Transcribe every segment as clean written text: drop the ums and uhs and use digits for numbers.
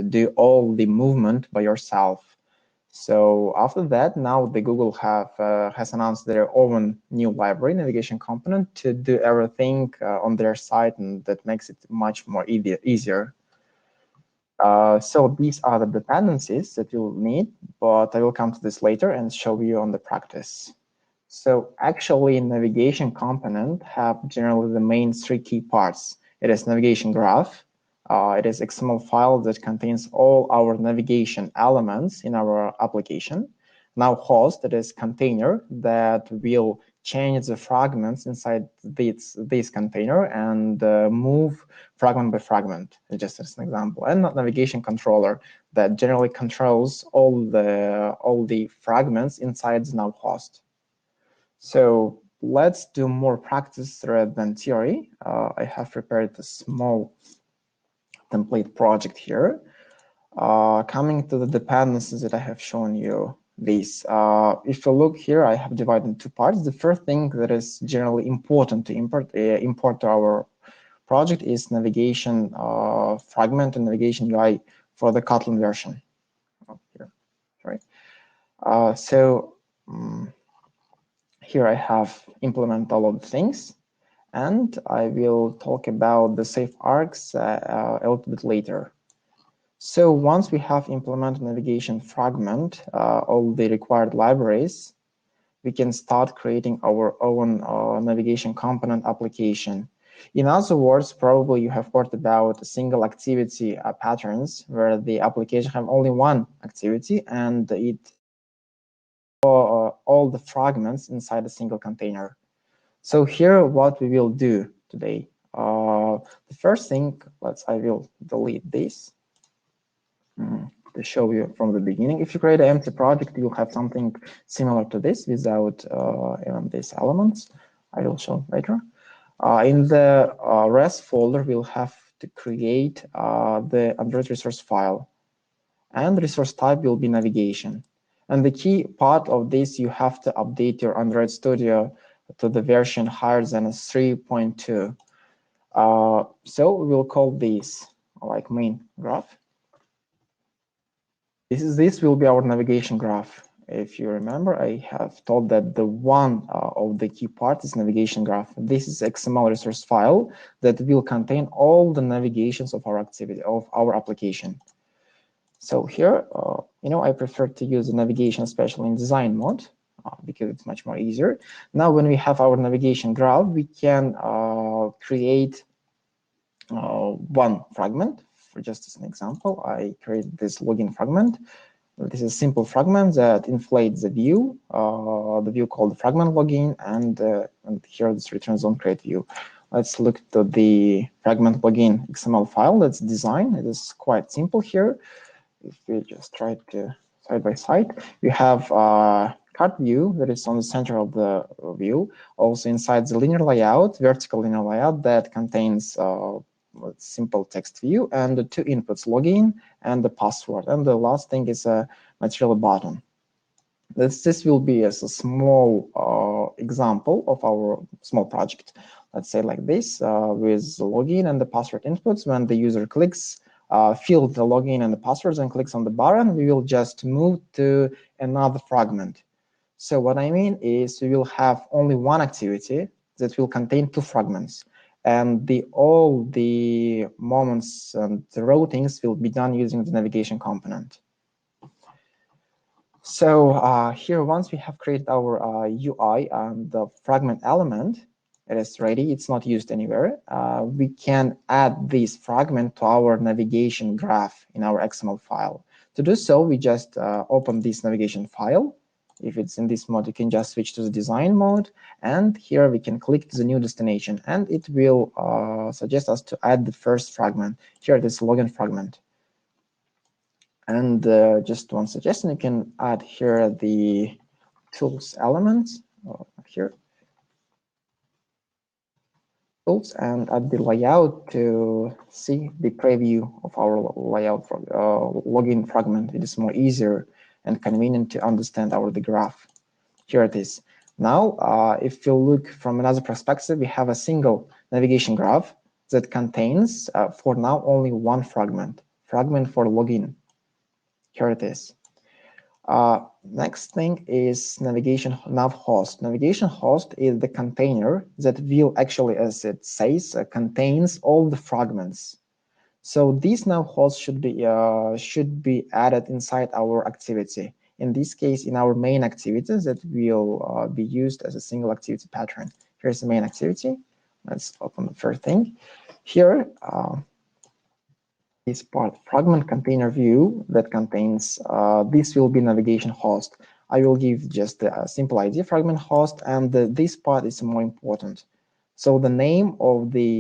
do all the movement by yourself. So after that, now the Google has announced their own new library navigation component to do everything on their site, and that makes it much more easier. So these are the dependencies that you'll need, but I will come to this later and show you on the practice. So actually, navigation component have generally the main three key parts. It is navigation graph. It is XML file that contains all our navigation elements in our application. Now host, it is container that will change the fragments inside this container and move fragment by fragment, just as an example. And navigation controller that generally controls all the fragments inside the now host. So let's do more practice rather than theory. I have prepared a small template project here. Coming to the dependencies that I have shown you these. If you look here, I have divided in two parts. The first thing that is generally important to import to our project is navigation fragment and navigation UI for the Kotlin version. Oh, here, sorry. Here I have implemented all of the things, and I will talk about the safe arcs a little bit later. So once we have implemented navigation fragment, all the required libraries, we can start creating our own navigation component application. In other words, probably you have heard about single activity patterns, where the application have only one activity and it all the fragments inside a single container. So here, what we will do today. The first thing, I will delete this to show you from the beginning. If you create an empty project, you'll have something similar to this without these elements. I will show later. In the res folder, we'll have to create the Android resource file, and resource type will be navigation. And the key part of this, you have to update your Android Studio to the version higher than 3.2. So we will call this like main graph. This will be our navigation graph. If you remember, I have told that the one of the key parts is navigation graph. This is XML resource file that will contain all the navigations of our activity, of our application. So here, I prefer to use the navigation, especially in design mode, because it's much more easier. Now, when we have our navigation graph, we can create one fragment. For just as an example, I create this login fragment. This is a simple fragment that inflates the view called fragment login, and here this returns on create view. Let's look to the fragment plugin XML file. That's design. It is quite simple here. If we just try to side by side, we have a card view that is on the center of the view. Also inside the linear layout, vertical linear layout that contains simple text view and the two inputs, login and the password. And the last thing is a material button. This will be as a small example of our small project. Let's say like this, with the login and the password inputs. When the user clicks, fill the login and the passwords and clicks on the button, we will just move to another fragment. So what I mean is we will have only one activity that will contain two fragments, and all the moments and the routings will be done using the navigation component. So here, once we have created our UI and the fragment element, it is ready, it's not used anywhere, we can add this fragment to our navigation graph in our XML file. To do so, we just open this navigation file. If it's in this mode, you can just switch to the design mode, and here we can click the new destination, and it will suggest us to add the first fragment. Here, this login fragment. And just one suggestion, you can add here the tools elements here. Tools, and add the layout to see the preview of our layout for login fragment. It is more easier and convenient to understand the graph. Here it is. Now, if you look from another perspective, we have a single navigation graph that contains, for now, only one fragment fragment for login. Here it is. Next thing is navigation nav host. Navigation host is the container that will actually, as it says, contains all the fragments. So this nav host should be added inside our activity. In this case, in our main activities that will be used as a single activity pattern. Here's the main activity. Let's open the first thing. Here, this part, fragment container view that contains, this will be navigation host. I will give just a simple ID fragment host, and this part is more important. So the name of the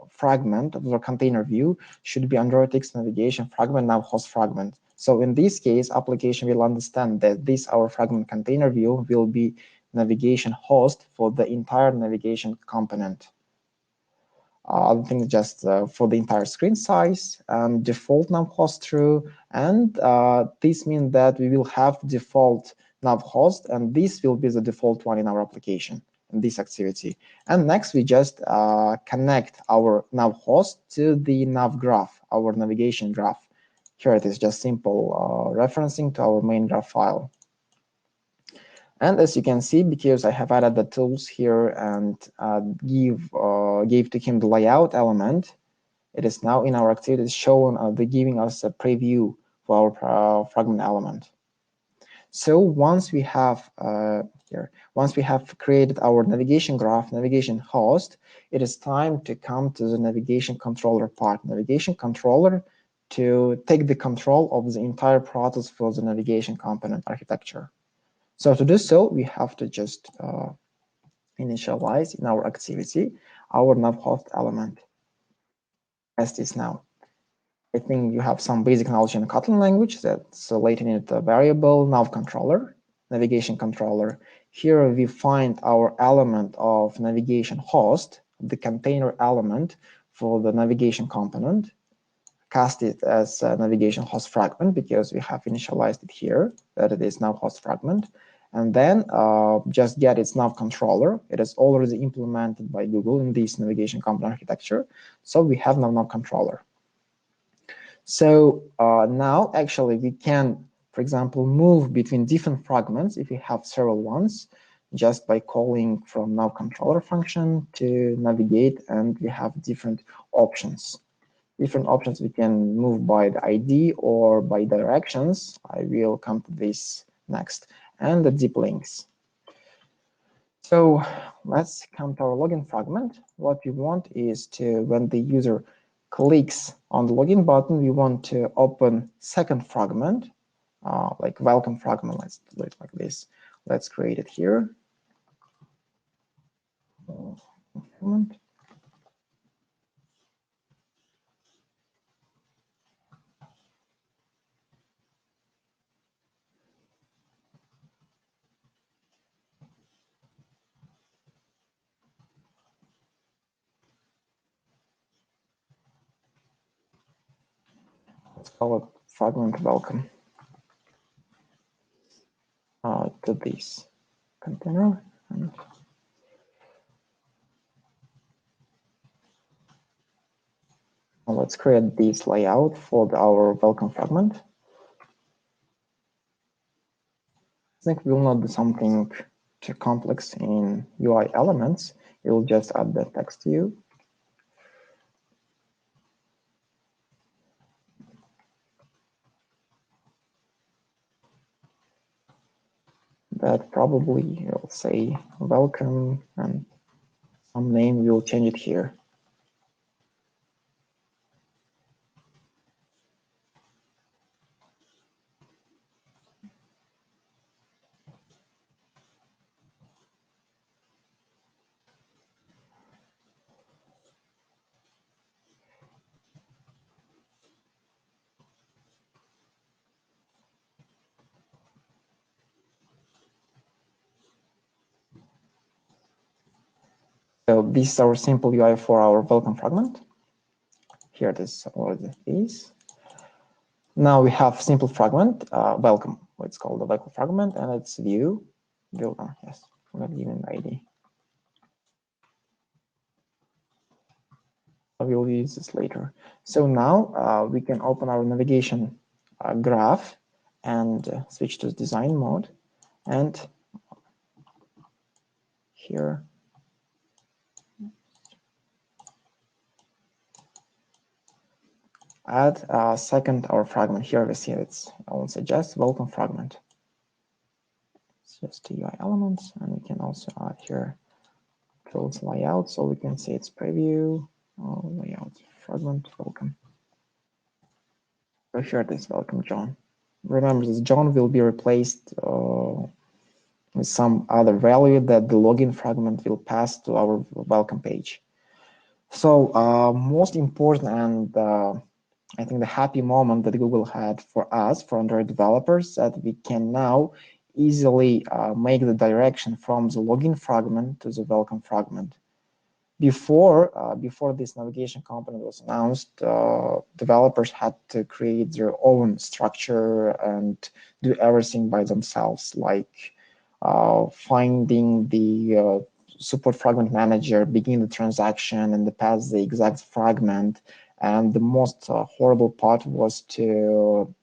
fragment of the container view should be Android-X navigation fragment nav host fragment. So in this case, application will understand that this our fragment container view will be navigation host for the entire navigation component. Other things just for the entire screen size and default nav host true, and this means that we will have default nav host, and this will be the default one in our application in this activity. And next we just connect our nav host to the nav graph, our navigation graph. Here it is, just simple referencing to our main graph file. And as you can see, because I have added the tools here and gave to him the layout element, it is now in our activities shown giving us a preview for our fragment element. So once we have created our navigation graph, navigation host, it is time to come to the navigation controller part. Navigation controller to take the control of the entire process for the navigation component architecture. So to do so, we have to just initialize in our activity our nav host element. As this now. I think you have some basic knowledge in Kotlin language that's latent in the variable nav controller, navigation controller. Here we find our element of navigation host, the container element for the navigation component, cast it as a navigation host fragment because we have initialized it here, that it is nav host fragment. And then just get its nav controller. It is already implemented by Google in this navigation component architecture. So we have nav controller. So now actually we can, for example, move between different fragments if we have several ones, just by calling from nav controller function to navigate, and we have different options. Different options we can move by the ID or by directions. I will come to this next. And the deep links. So let's come to our login fragment. What we want is to, when the user clicks on the login button, we want to open second fragment, like welcome fragment. Let's do it like this. Let's create it here. Let's call it fragment welcome to this container. And let's create this layout for our welcome fragment. I think we will not do something too complex in UI elements. We will just add the text view. That probably will say welcome, and some name we will change it here. So this is our simple UI for our welcome fragment. Here it is already is. Now we have simple fragment, welcome. It's called the welcome fragment, and it's view. Yes, we're not giving ID. We'll use this later. So now we can open our navigation graph and switch to design mode. And here, add a second our fragment. Here we see it's, I will suggest welcome fragment. It's just UI elements, and we can also add here tools layout, so we can see its preview, layout, fragment, welcome. So here it is, welcome John. Remember, this John will be replaced with some other value that the login fragment will pass to our welcome page. So most important and I think the happy moment that Google had for us, for Android developers, that we can now easily make the direction from the login fragment to the welcome fragment. Before this navigation component was announced, developers had to create their own structure and do everything by themselves, like finding the support fragment manager, begin the transaction, and pass the exact fragment. And the most horrible part was to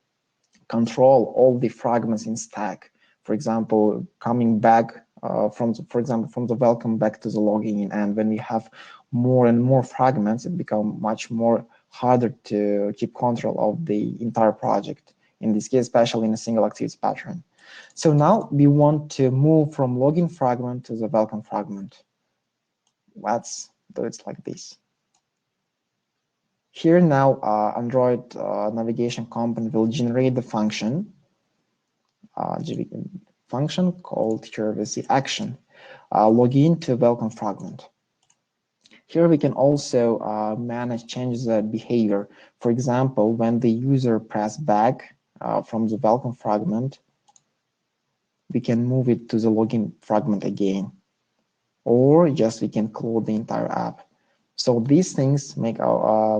control all the fragments in stack. For example, coming back from the welcome back to the login, and when we have more and more fragments, it becomes much more harder to keep control of the entire project. In this case, especially in a single activity pattern. So now we want to move from login fragment to the welcome fragment. Let's do it like this. Here now, Android navigation component will generate the function, function called here with the action, login to welcome fragment. Here we can also manage changes the behavior. For example, when the user press back from the welcome fragment, we can move it to the login fragment again, or just we can close the entire app. So these things make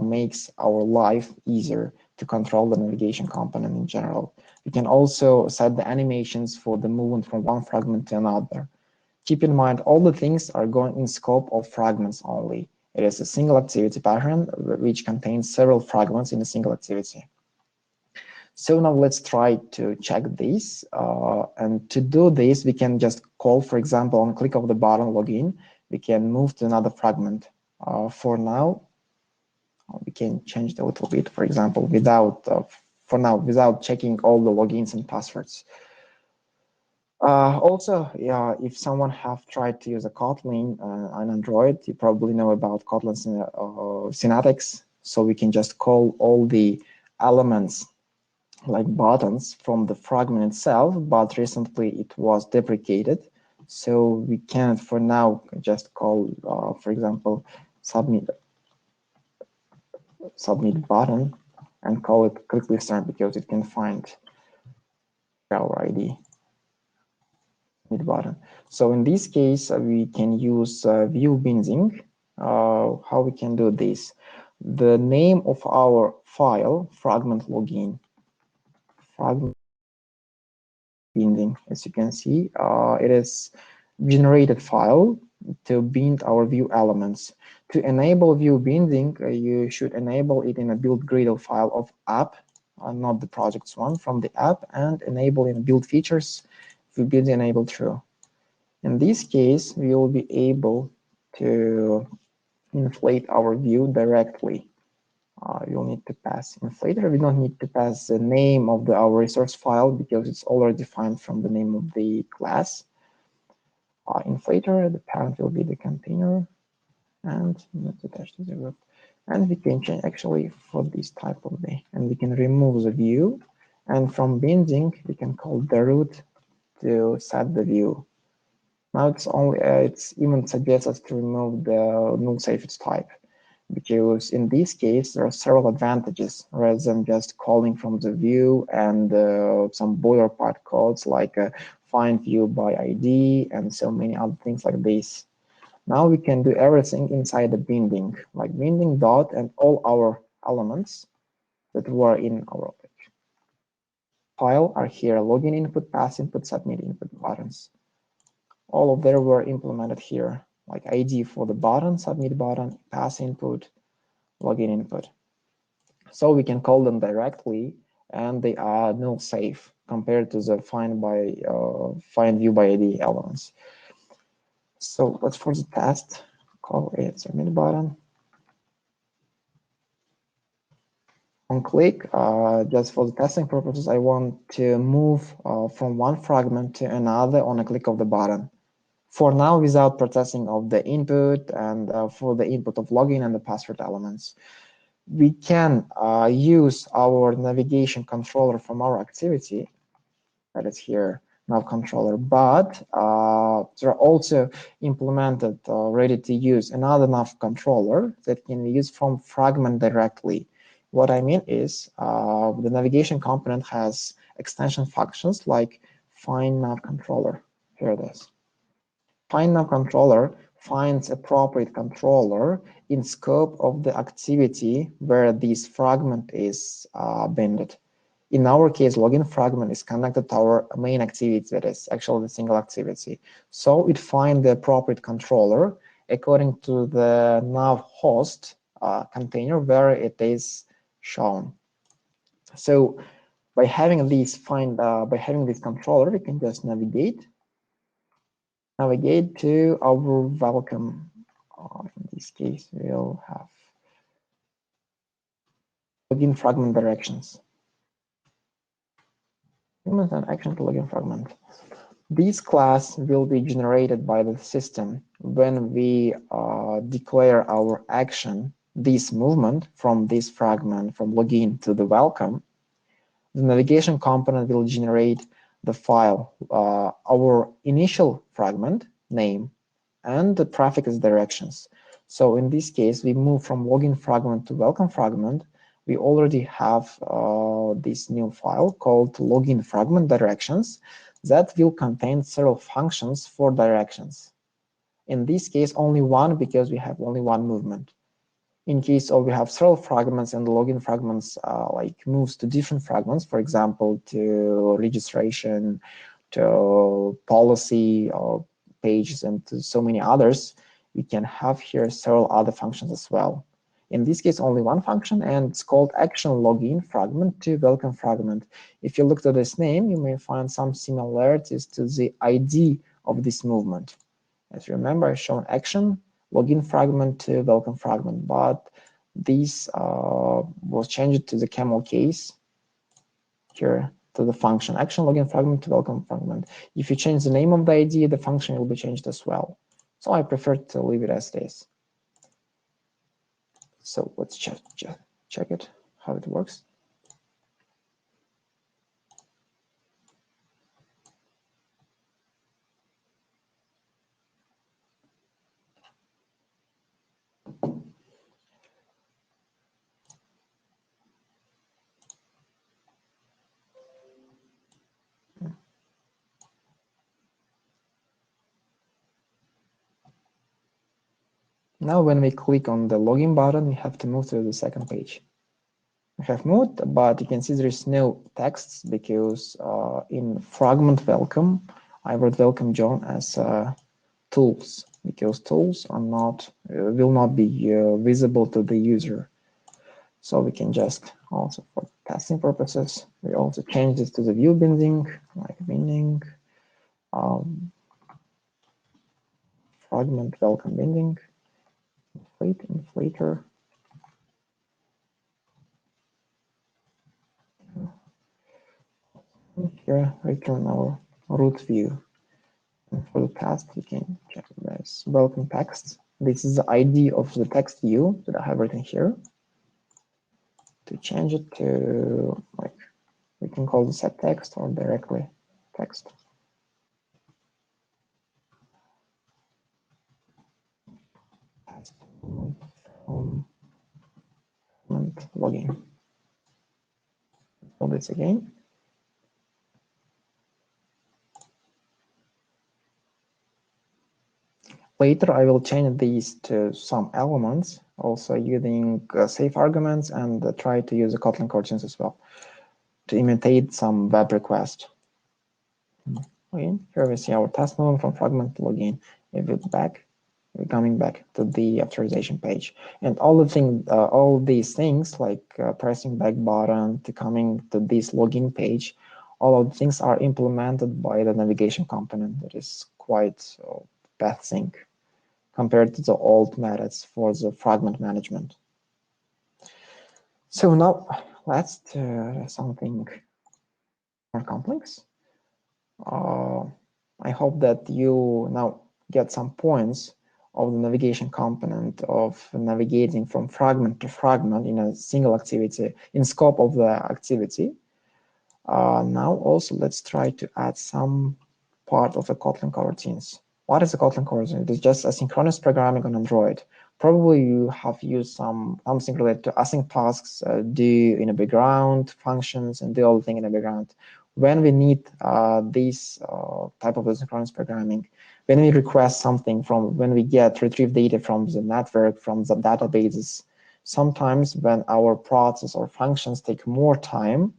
makes our life easier to control the navigation component in general. We can also set the animations for the movement from one fragment to another. Keep in mind, all the things are going in scope of fragments only. It is a single activity pattern which contains several fragments in a single activity. So now let's try to check this. And to do this, we can just call, for example, on click of the button login, we can move to another fragment. For now, we can change it a little bit, for example, without checking all the logins and passwords. Also, yeah, if someone have tried to use a Kotlin on Android, you probably know about Kotlin syntax. So we can just call all the elements like buttons from the fragment itself, but recently it was deprecated. So we can't for now just call, for example, submit button and call it click listener because it can find our ID button. So in this case, we can use view binding. How we can do this? The name of our file, fragment login, fragment binding, as you can see, it is generated file to bind our view elements. To enable view binding, you should enable it in a build Gradle file of app, not the projects one, from the app, and enable in build features, view binding enable true. In this case, we will be able to inflate our view directly. You'll need to pass inflator. We don't need to pass the name of our resource file because it's already defined from the name of the class. Inflator, the parent will be the container, and not attached to the group. And we can change actually for this type of the, and we can remove the view. And from binding, we can call the root to set the view. Now it's even suggests us to remove the null safety type, because in this case there are several advantages rather than just calling from the view and some boilerplate codes like find view by ID and so many other things like this. Now we can do everything inside the binding, like binding dot and all our elements that were in our file are here: login input, pass input, submit input buttons. All of them were implemented here, like ID for the button, submit button, pass input, login input. So we can call them directly, and they are null safe compared to the find view by ID elements. So let's for the test call it submit button. On click, just for the testing purposes, I want to move from one fragment to another on a click of the button. For now, without processing of the input and for the input of login and the password elements. We can use our navigation controller from our activity, that is here, nav controller, but there are also implemented ready to use another nav controller that can be used from Fragment directly. What I mean is the navigation component has extension functions like find nav controller. Here it is. Find nav controller finds appropriate controller in scope of the activity where this fragment is binded. In our case, login fragment is connected to our main activity, that is actually the single activity. So it finds the appropriate controller according to the nav host container where it is shown. So by having this controller, we can just navigate to our welcome. In this case, we'll have login fragment directions. Implement an action to login fragment. This class will be generated by the system when we declare our action, this movement from this fragment, from login to the welcome. The navigation component will generate the file, our initial fragment name, and the prefix directions. So in this case, we move from login fragment to welcome fragment. We already have this new file called login fragment directions that will contain several functions for directions. In this case, only one, because we have only one movement. In case of we have several fragments and the login fragments like moves to different fragments, for example, to registration, to policy or pages, and to so many others, we can have here several other functions as well. In this case, only one function, and it's called action login fragment to welcome fragment. If you look at this name, you may find some similarities to the ID of this movement. As you remember, I shown action login fragment to welcome fragment, but this was changed to the camel case here to the function action login fragment to welcome fragment. If you change the name of the ID, the function will be changed as well. So I prefer to leave it as this. So let's check it, how it works. Now when we click on the login button, we have to move to the second page. We have moved, but you can see there is no text because in fragment welcome, I wrote welcome John as tools, because tools are not will not be visible to the user. So we can just also, for testing purposes, we also change this to the view binding, like binding, fragment welcome binding, inflator. Here, return our root view. And for the text, we can check this welcome text. This is the ID of the text view that I have written here. To change it to, like, we can call the set text or directly text. Login. So this again. Later, I will change these to some elements, also using safe arguments, and try to use the Kotlin coroutines as well to imitate some web request. Okay, here we see our test movement from fragment login. If it's back, coming back to the authorization page. And all these things like pressing back button to coming to this login page, all of the things are implemented by the navigation component. That is quite a bad thing compared to the old methods for the fragment management. So now let's do something more complex. I hope that you now get some points of the navigation component of navigating from fragment to fragment in a single activity, in scope of the activity. Now also let's try to add some part of the Kotlin coroutines. What is a Kotlin coroutine? It is just asynchronous programming on Android. Probably you have used something related to async tasks, do in the background, functions, and do all the thing in the background. When we need this type of asynchronous programming, when we request something when we retrieve data from the network, from the databases, sometimes when our process or functions take more time,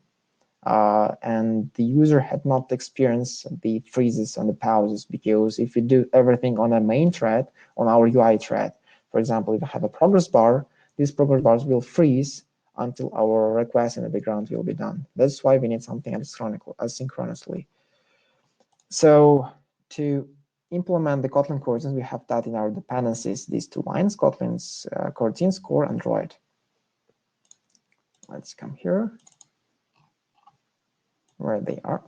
and the user had not experienced the freezes and the pauses, because if we do everything on a main thread, on our UI thread, for example, if I have a progress bar, these progress bars will freeze until our request in the background will be done. That's why we need something asynchronously. So to implement the Kotlin coroutines, we have that in our dependencies, these two lines, Kotlin's coroutines core Android. Let's come here, where they are.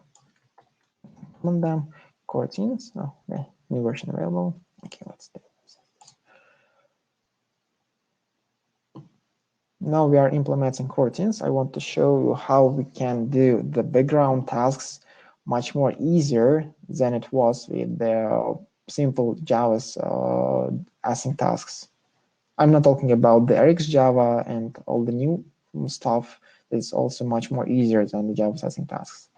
Implement them, coroutines. Oh, okay, new version available. Okay, let's do this. Now we are implementing coroutines. I want to show you how we can do the background tasks much more easier than it was with the simple Java's async tasks. I'm not talking about the RX Java and all the new stuff. It's also much more easier than the Java's async tasks.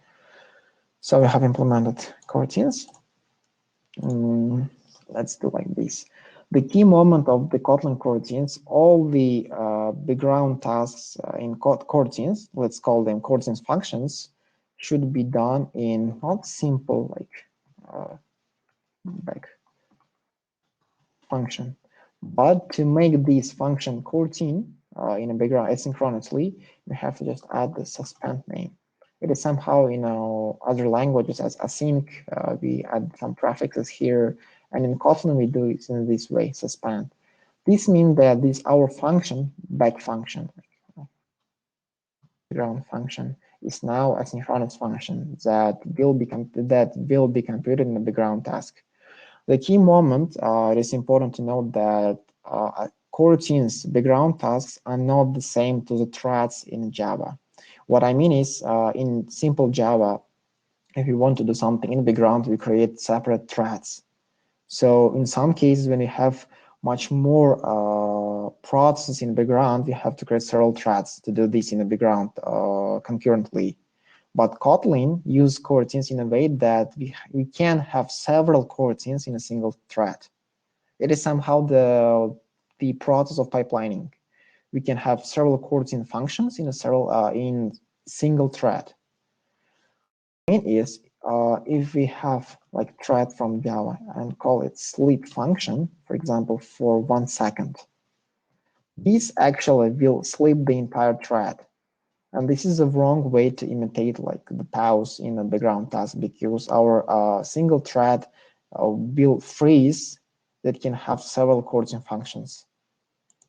So we have implemented coroutines. Let's do like this. The key moment of the Kotlin coroutines, all the background tasks in coroutines, let's call them coroutines functions, should be done in not simple like back function, but to make this function coroutine in a background asynchronously, we have to just add the suspend name. It is somehow in other languages as async. We add some prefixes here, and in Kotlin we do it in this way, suspend. This means that this our function, back function, background function, is now a synchronous function that will be computed in the background task. The key moment, it is important to note that coroutines background tasks are not the same to the threads in Java. What I mean is, in simple Java, if you want to do something in the background, we create separate threads. So in some cases, when you have much more processes in the background, you have to create several threads to do this in the background concurrently. But Kotlin uses coroutines in a way that we can have several coroutines in a single thread. It is somehow the process of pipelining. We can have several coroutine functions in a single thread. The main is if we have like thread from Java and call it sleep function, for example, for 1 second, this actually will sleep the entire thread. And this is a wrong way to imitate like the pause in a background task, because our single thread will freeze that can have several coroutine functions.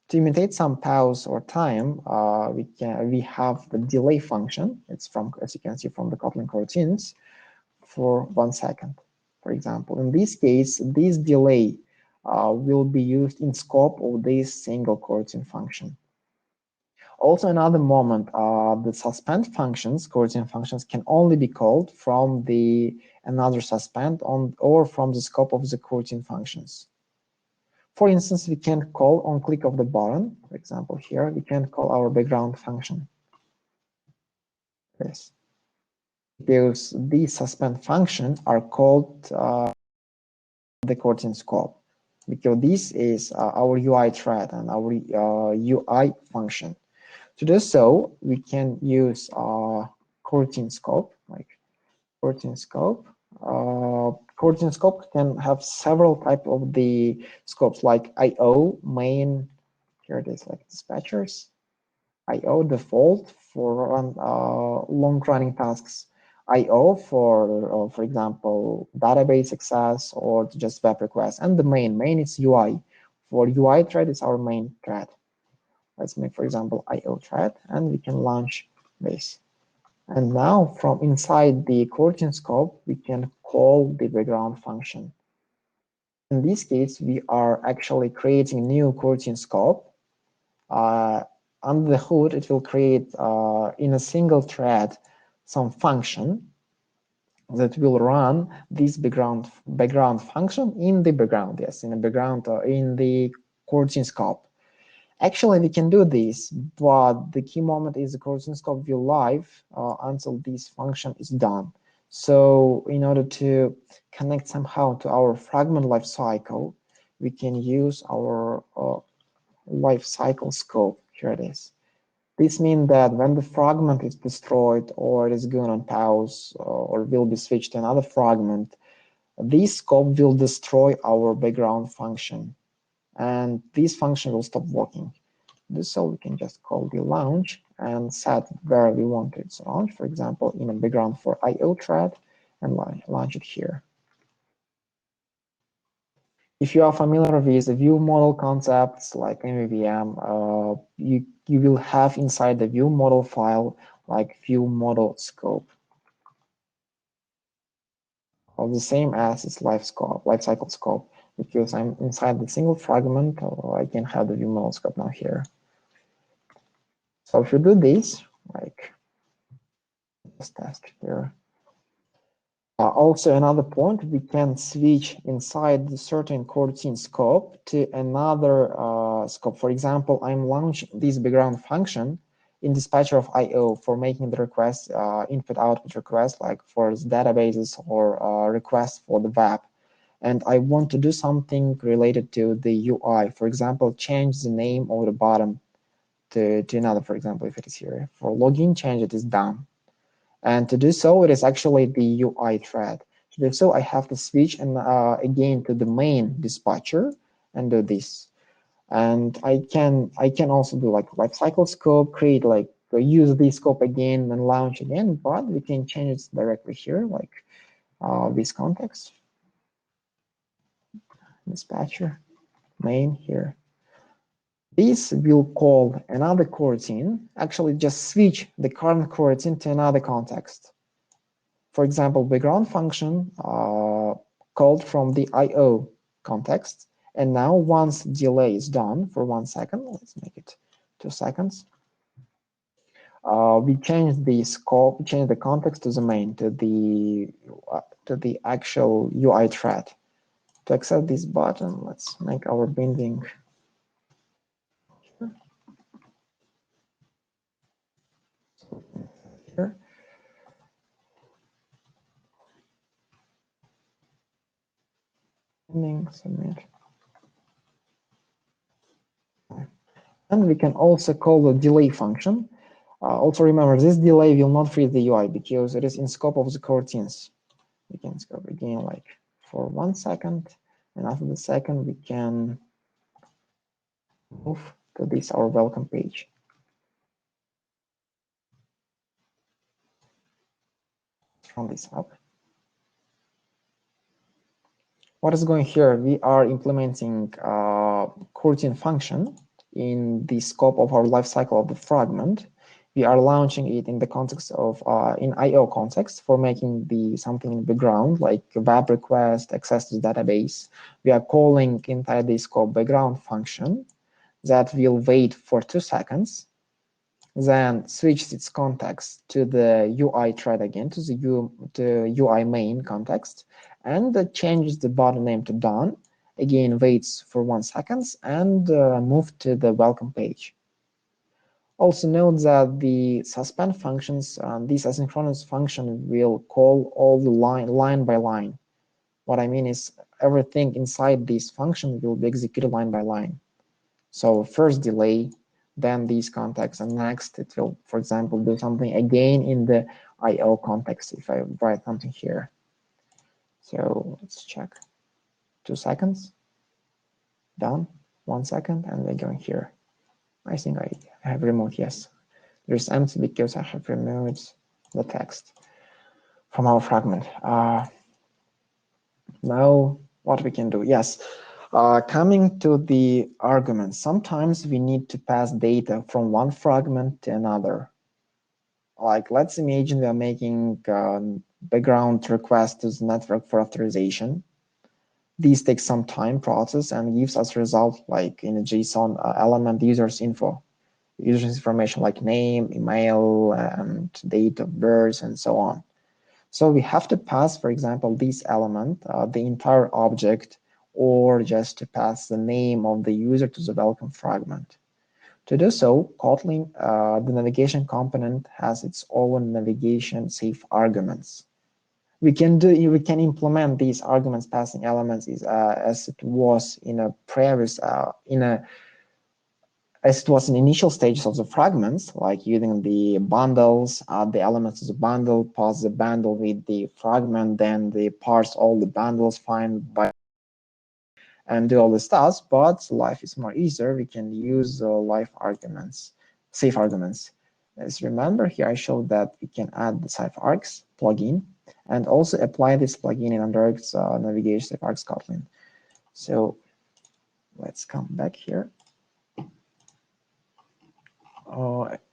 To imitate some pause or time, we have the delay function. It's from, as you can see from the Kotlin coroutines, for 1 second, for example. In this case, this delay will be used in scope of this single coroutine function. Also, another moment, the suspend functions, coroutine functions, can only be called from another suspend or from the scope of the coroutine functions. For instance, we can call on click of the button, for example, here, we can call our background function. Yes. Because these suspend functions are called the coroutine scope, because this is our UI thread and our UI function. To do so, we can use coroutine scope, like coroutine scope, coroutine scope can have several types of the scopes, like IO, main, here it is, like dispatchers, IO default for long-running tasks, IO for example, database access or just web requests, and the main is UI. For UI thread is our main thread. Let's make, for example, IO thread, and we can launch this. And now from inside the coroutine scope, we can call the background function. In this case, we are actually creating a new coroutine scope. Under the hood, it will create in a single thread some function that will run this background function in the background, yes, in the background in the coroutine scope. Actually, we can do this, but the key moment is the coroutine scope will live until this function is done. So in order to connect somehow to our fragment lifecycle, we can use our lifecycle scope. Here it is. This means that when the fragment is destroyed or it is going on pause or will be switched to another fragment, this scope will destroy our background function, and this function will stop working. So we can just call the launch and set where we want it to launch, for example, in a background for IO thread, and launch it here. If you are familiar with the view model concepts like MVVM, you will have inside the view model file like view model scope, or the same as its lifecycle scope. Because I'm inside the single fragment, I can have the view model scope now here. So if you do this, like just test here. Also, another point, we can switch inside the certain coroutine scope to another scope. For example, I'm launching this background function in dispatcher of IO for making the request, input-output request, like for databases or requests for the web. And I want to do something related to the UI. For example, change the name of the bottom to another, for example, if it is here. For login, change it is done. And to do so, it is actually the UI thread. To do so, I have to switch and again to the main dispatcher and do this. And I can also do like lifecycle scope, create like use this scope again and launch again, but we can change it directly here, like this context, dispatcher, main here. This will call another coroutine, actually just switch the current coroutine to another context. For example, background function called from the IO context. And now once delay is done for 1 second, let's make it 2 seconds. We change the scope, change the context to the main, to the actual UI thread. To access this button, let's make our binding here. Submit. And we can also call the delay function. Also remember, this delay will not freeze the UI because it is in scope of the coroutines. We can scope again like for 1 second, and after the second we can move to this our welcome page. From this up. What is going here? We are implementing coroutine function in the scope of our lifecycle of the fragment. We are launching it in the context of in IO context for making something in the background like web request, access to the database. We are calling inside the scope background function that will wait for 2 seconds, then switches its context to the UI thread again, to the UI main context, and changes the button name to done. Again, waits for 1 second and move to the welcome page. Also note that the suspend functions, this asynchronous function will call all the line by line. What I mean is everything inside this function will be executed line by line. So first delay, then these contexts, and next it will, for example, do something again in the IO context if I write something here. So let's check. 2 seconds. Done. 1 second, and we're going here. I think I have removed, yes. There's empty because I have removed the text from our fragment. Now, what we can do? Yes, coming to the arguments, sometimes we need to pass data from one fragment to another. Like, let's imagine we are making background request to the network for authorization. These take some time process and gives us result like in a JSON element users info, users information like name, email, and date of birth, and so on. So we have to pass, for example, this element, the entire object, or just to pass the name of the user to the welcome fragment. To do so, Kotlin, the navigation component, has its own navigation safe arguments. We can implement these arguments passing elements as it was in a previous as it was in initial stages of the fragments, like using the bundles, the elements of the bundle, pass the bundle with the fragment, then they parse all the bundles, find by and do all the stuff. But life is more easier. We can use live arguments, safe arguments. As remember here, I showed that we can add the safe args plugin and also apply this plugin in Android's navigation safe args Kotlin. So let's come back here.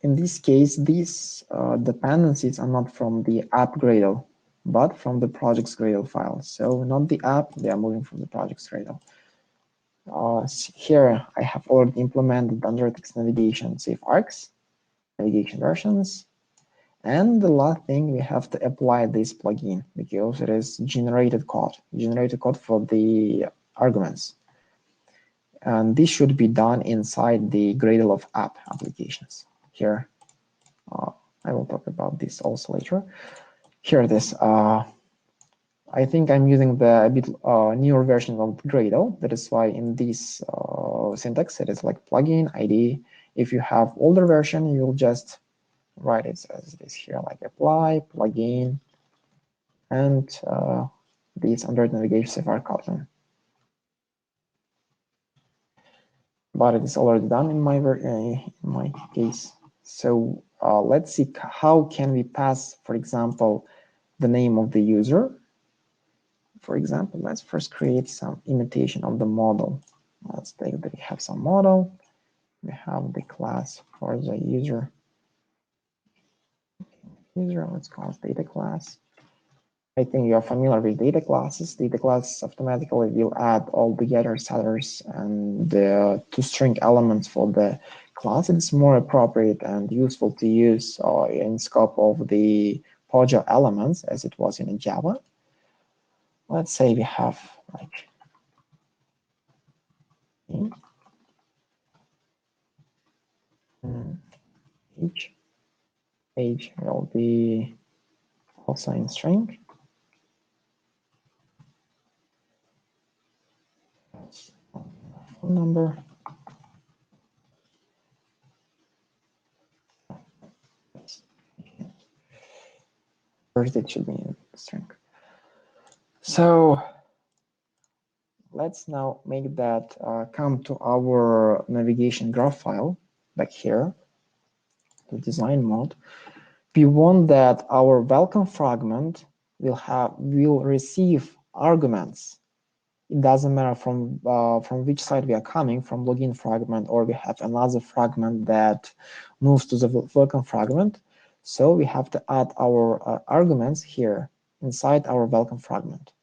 In this case, these dependencies are not from the app Gradle, but from the project's Gradle file. So not the app, they are moving from the project's Gradle. Here I have already implemented Android navigation safe args, navigation versions, and the last thing we have to apply this plugin because it is generated code for the arguments. And this should be done inside the Gradle of app applications. Here, I will talk about this also later. Here it is. I think I'm using the a bit newer version of Gradle. That is why in this syntax it is like plugin ID. If you have older version, you'll just write it as it is here, like apply plugin and this Android navigation safe arg Kotlin. But it is already done in my case. So let's see how can we pass, for example, the name of the user. For example, let's first create some imitation of the model. Let's take that we have some model. We have the class for the user. Let's call it data class. I think you are familiar with data classes. Data classes automatically will add all the getters, setters, and the toString elements for the class. It's more appropriate and useful to use in scope of the POJO elements as it was in Java. Let's say we have like age will be also in string. Phone number. First, it should be in string. So let's now make that come to our navigation graph file back here, the design mode. We want that our welcome fragment will receive arguments. It doesn't matter from which side we are coming, from login fragment, or we have another fragment that moves to the welcome fragment. So we have to add our arguments here inside our welcome fragment.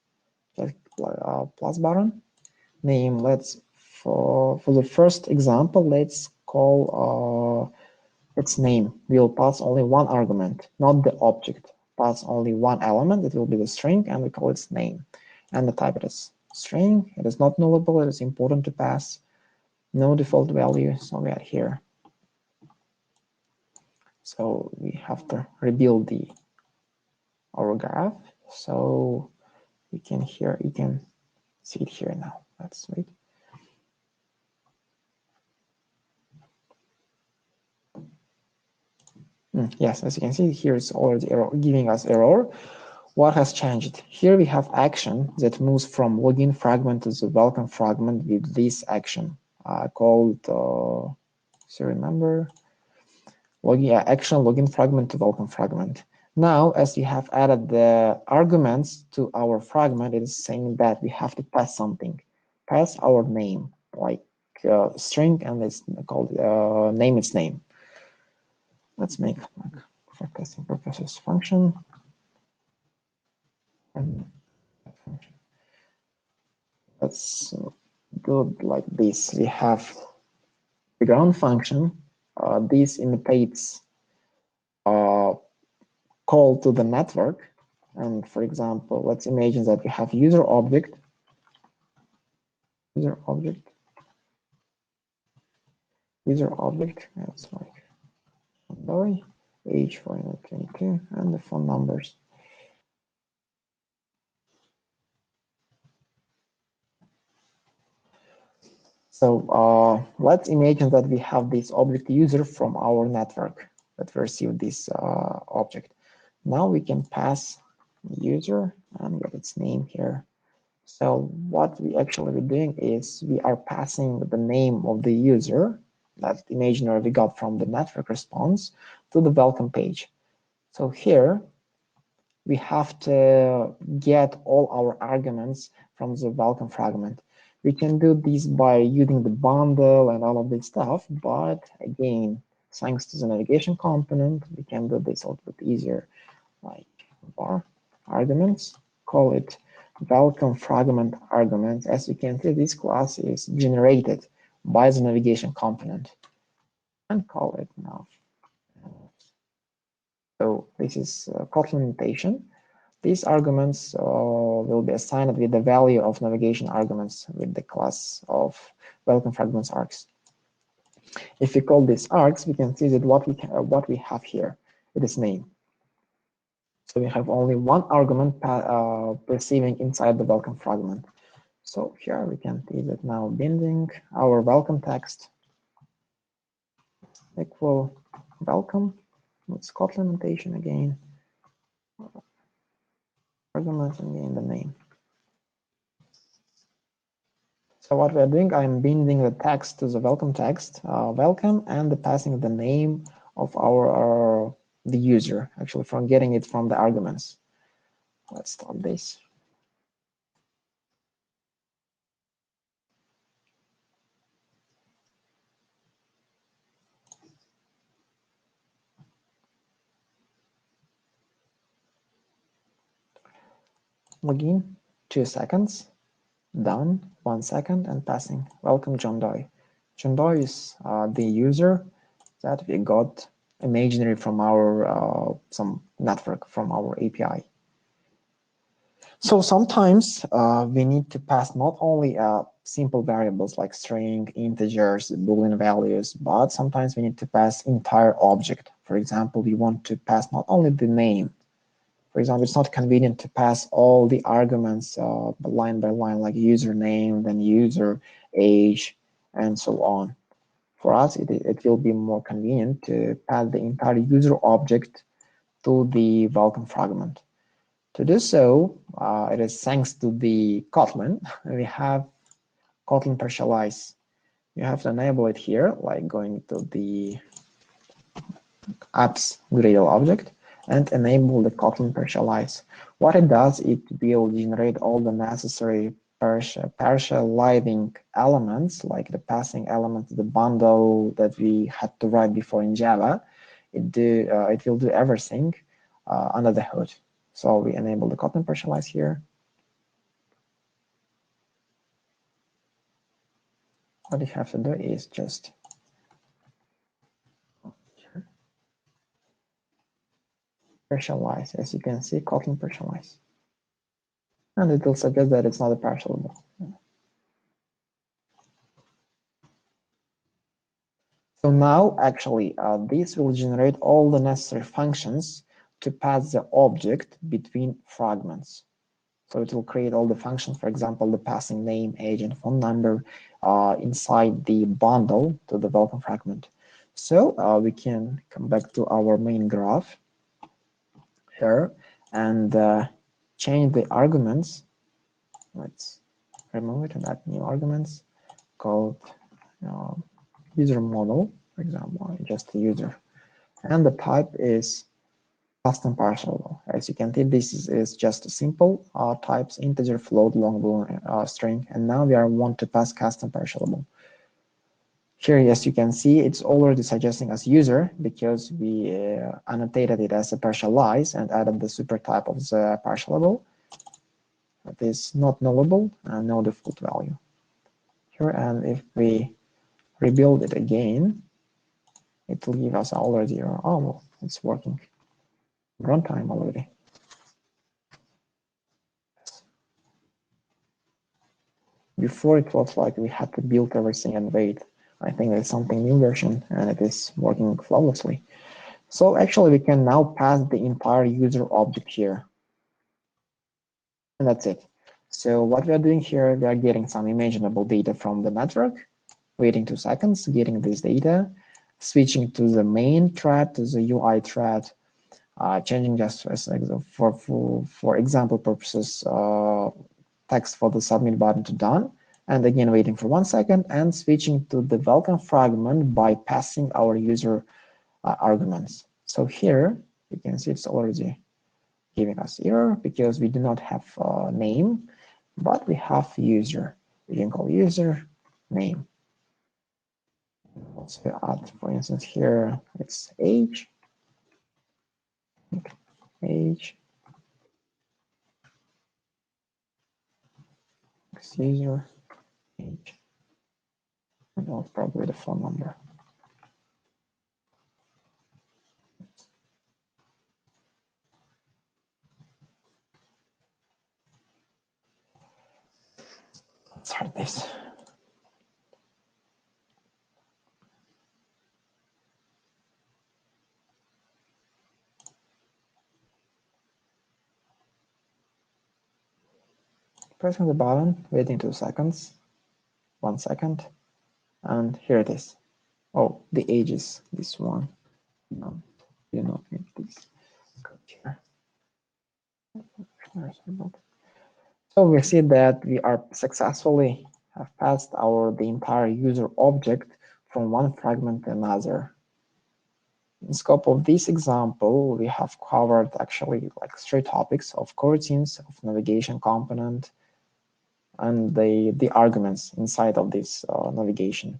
Just plus button, name. Let's for the first example, let's call its name. We'll pass only one argument, not the object. Pass only one element. It will be the string, and we call its name. And the type it is string. It is not nullable. It is important to pass. No default value. So we are here. So we have to rebuild our graph. So you can see it here now. Let's wait. Yes, as you can see, here it's already giving us error. What has changed? Here we have action that moves from login fragment to the welcome fragment with this action called, so remember, action login fragment to welcome fragment. Now, as we have added the arguments to our fragment, it is saying that we have to pass something. Pass our name, like string, and it's called name its name. Let's make for testing purposes function. And let's do it like this. We have the ground function. This imitates call to the network. And for example, let's imagine that we have user object, that's like boy, age 422, and the phone numbers. So let's imagine that we have this object user from our network that received this object. Now we can pass user and get its name here. So what we actually be doing is we are passing the name of the user, that imaginary we got from the network response, to the welcome page. So here we have to get all our arguments from the welcome fragment. We can do this by using the bundle and all of this stuff, but again, thanks to the navigation component, we can do this a little bit easier, like var arguments, call it welcome fragment argument. As you can see, this class is generated by the navigation component, and call it nav. So this is Kotlin notation. These arguments will be assigned with the value of navigation arguments with the class of welcome fragments args. If we call these args, we can see that what we have here, it is name. So we have only one argument receiving inside the welcome fragment. So here we can see that now binding our welcome text equal welcome. It's Kotlin notation again. Argument and again the name. So what we're doing, I'm binding the text to the welcome text, welcome, and the passing the name of our the user, actually from getting it from the arguments. Let's stop this. Login, 2 seconds. Done, 1 second, and passing welcome John Doe. John Doe is the user that we got imaginary from our some network from our API. So sometimes we need to pass not only simple variables like string, integers, Boolean values, but sometimes we need to pass entire object. For example, we want to pass not only the name. For example, it's not convenient to pass all the arguments line by line, like username, then user, age, and so on. For us, it will be more convenient to pass the entire user object to the welcome fragment. To do so, it is thanks to the Kotlin. We have Kotlin partialize. You have to enable it here, like going to the apps Gradle object and enable the Kotlin partialize. What it does, it will generate all the necessary partializing elements, like the passing elements, the bundle that we had to write before in Java. It will do everything under the hood. So we enable the Kotlin partialize here. What you have to do is just partialize. As you can see, Kotlin partialize. And it will suggest that it's not a partialable. So now, actually, this will generate all the necessary functions to pass the object between fragments. So it will create all the functions, for example, the passing name, age, and phone number inside the bundle to the welcome fragment. So we can come back to our main graph here, and change the arguments. Let's remove it and add new arguments called user model, for example, just a user. And the type is custom partial. As you can see, this is just a simple types, integer, float, long, boolean, string, and now we want to pass custom partial. Here, as you can see, it's already suggesting as user because we annotated it as a partialize and added the super type of the partialable. It is not nullable and no default value here. And if we rebuild it again, it will give us already, oh, well, it's working. Runtime already. Before it was like we had to build everything and wait. I think there's something new version and it is working flawlessly. So actually we can now pass the entire user object here. And that's it. So what we are doing here, we are getting some imaginable data from the network, waiting 2 seconds, getting this data, switching to the main thread, to the UI thread, changing just as for example purposes, text for the submit button to done, and again waiting for 1 second and switching to the welcome fragment by passing our user arguments. So here you can see it's already giving us error because we do not have name, but we have user. We can call user name. Let's add, for instance, here it's age. Age. User age. And that's probably the phone number. Let's start this. Pressing the button, waiting 2 seconds, 1 second, and here it is. Oh, the age is this one. No, do not need this code here. So we see that we are successfully have passed the entire user object from one fragment to another. In scope of this example, we have covered actually like 3 topics of coroutines, of navigation component, and the arguments inside of this navigation,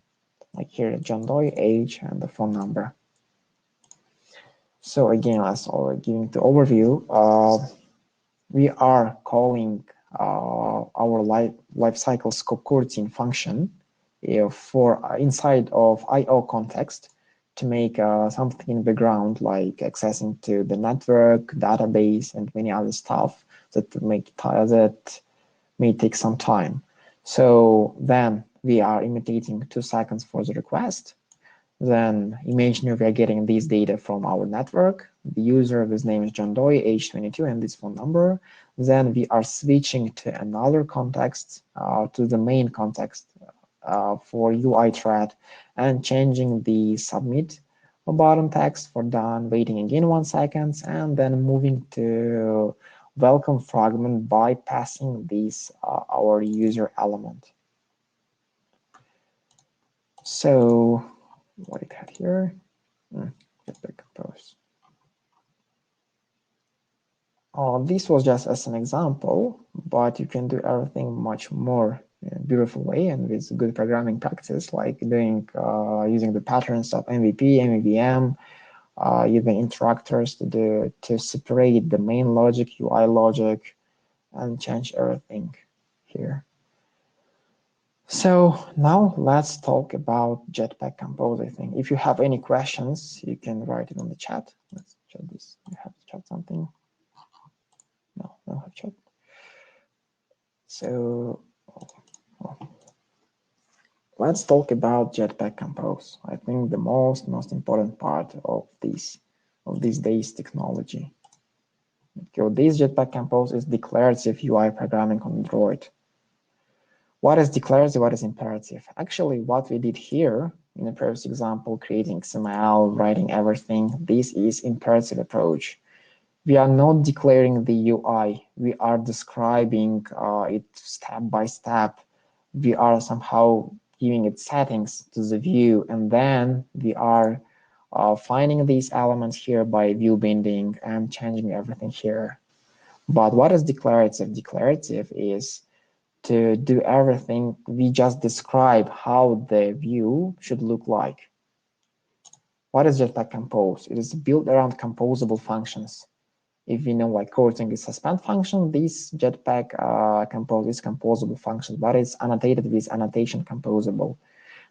like here John Doe, age, and the phone number. So again, as already giving the overview, we are calling our lifecycle scope coroutine function for inside of IO context to make something in the background like accessing to the network, database, and many other stuff that may take some time. So then we are imitating 2 seconds for the request. Then imagine we are getting this data from our network. The user, his name is John Doe, age 22, and this phone number. Then we are switching to another context, to the main context for UI thread, and changing the submit button text for done, waiting again 1 second, and then moving to welcome fragment by passing this our user element. So what it had here, Jetpack Composer. This was just as an example, but you can do everything much more beautiful way and with good programming practice, like doing using the patterns of MVP, MVVM, using interactors to separate the main logic, UI logic, and change everything here. So now let's talk about Jetpack Composer thing. If you have any questions, you can write it on the chat. Let's check this. You have to chat something. No, don't have chat. So let's talk about Jetpack Compose. I think the most important part of these days technology. So this Jetpack Compose is declarative UI programming on Android. What is declarative, what is imperative? Actually, what we did here in the previous example, creating XML, writing everything, this is imperative approach. We are not declaring the UI. We are describing it step by step. We are somehow giving it settings to the view, and then we are finding these elements here by view binding and changing everything here. But what is declarative? Declarative is to do everything. We just describe how the view should look like. What is Jetpack Compose? It is built around composable functions. If we know like coding is suspend function, this Jetpack Compose is composable functions, but it's annotated with annotation composable.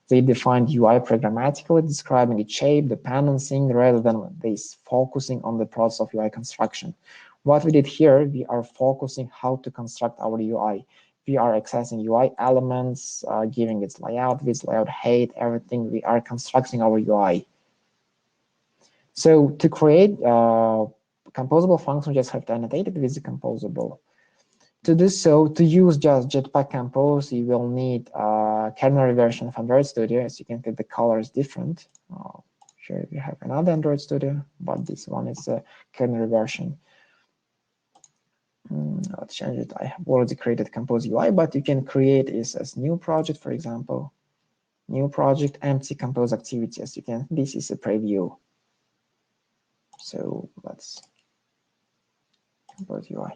They define UI programmatically, describing its shape, dependency, rather than this focusing on the process of UI construction. What we did here, we are focusing how to construct our UI. We are accessing UI elements, giving its layout, width, layout, height, everything. We are constructing our UI. So to create composable function, just have to annotate it with the composable. To do so, to use just Jetpack Compose, you will need a kernel version of Android Studio. As you can see, the color is different. Here we have another Android Studio, but this one is a kernel version. Let's change it. I have already created Compose UI, but you can create it as new project, for example. New project, empty Compose activity. As you can, this is a preview. So let's Compose UI.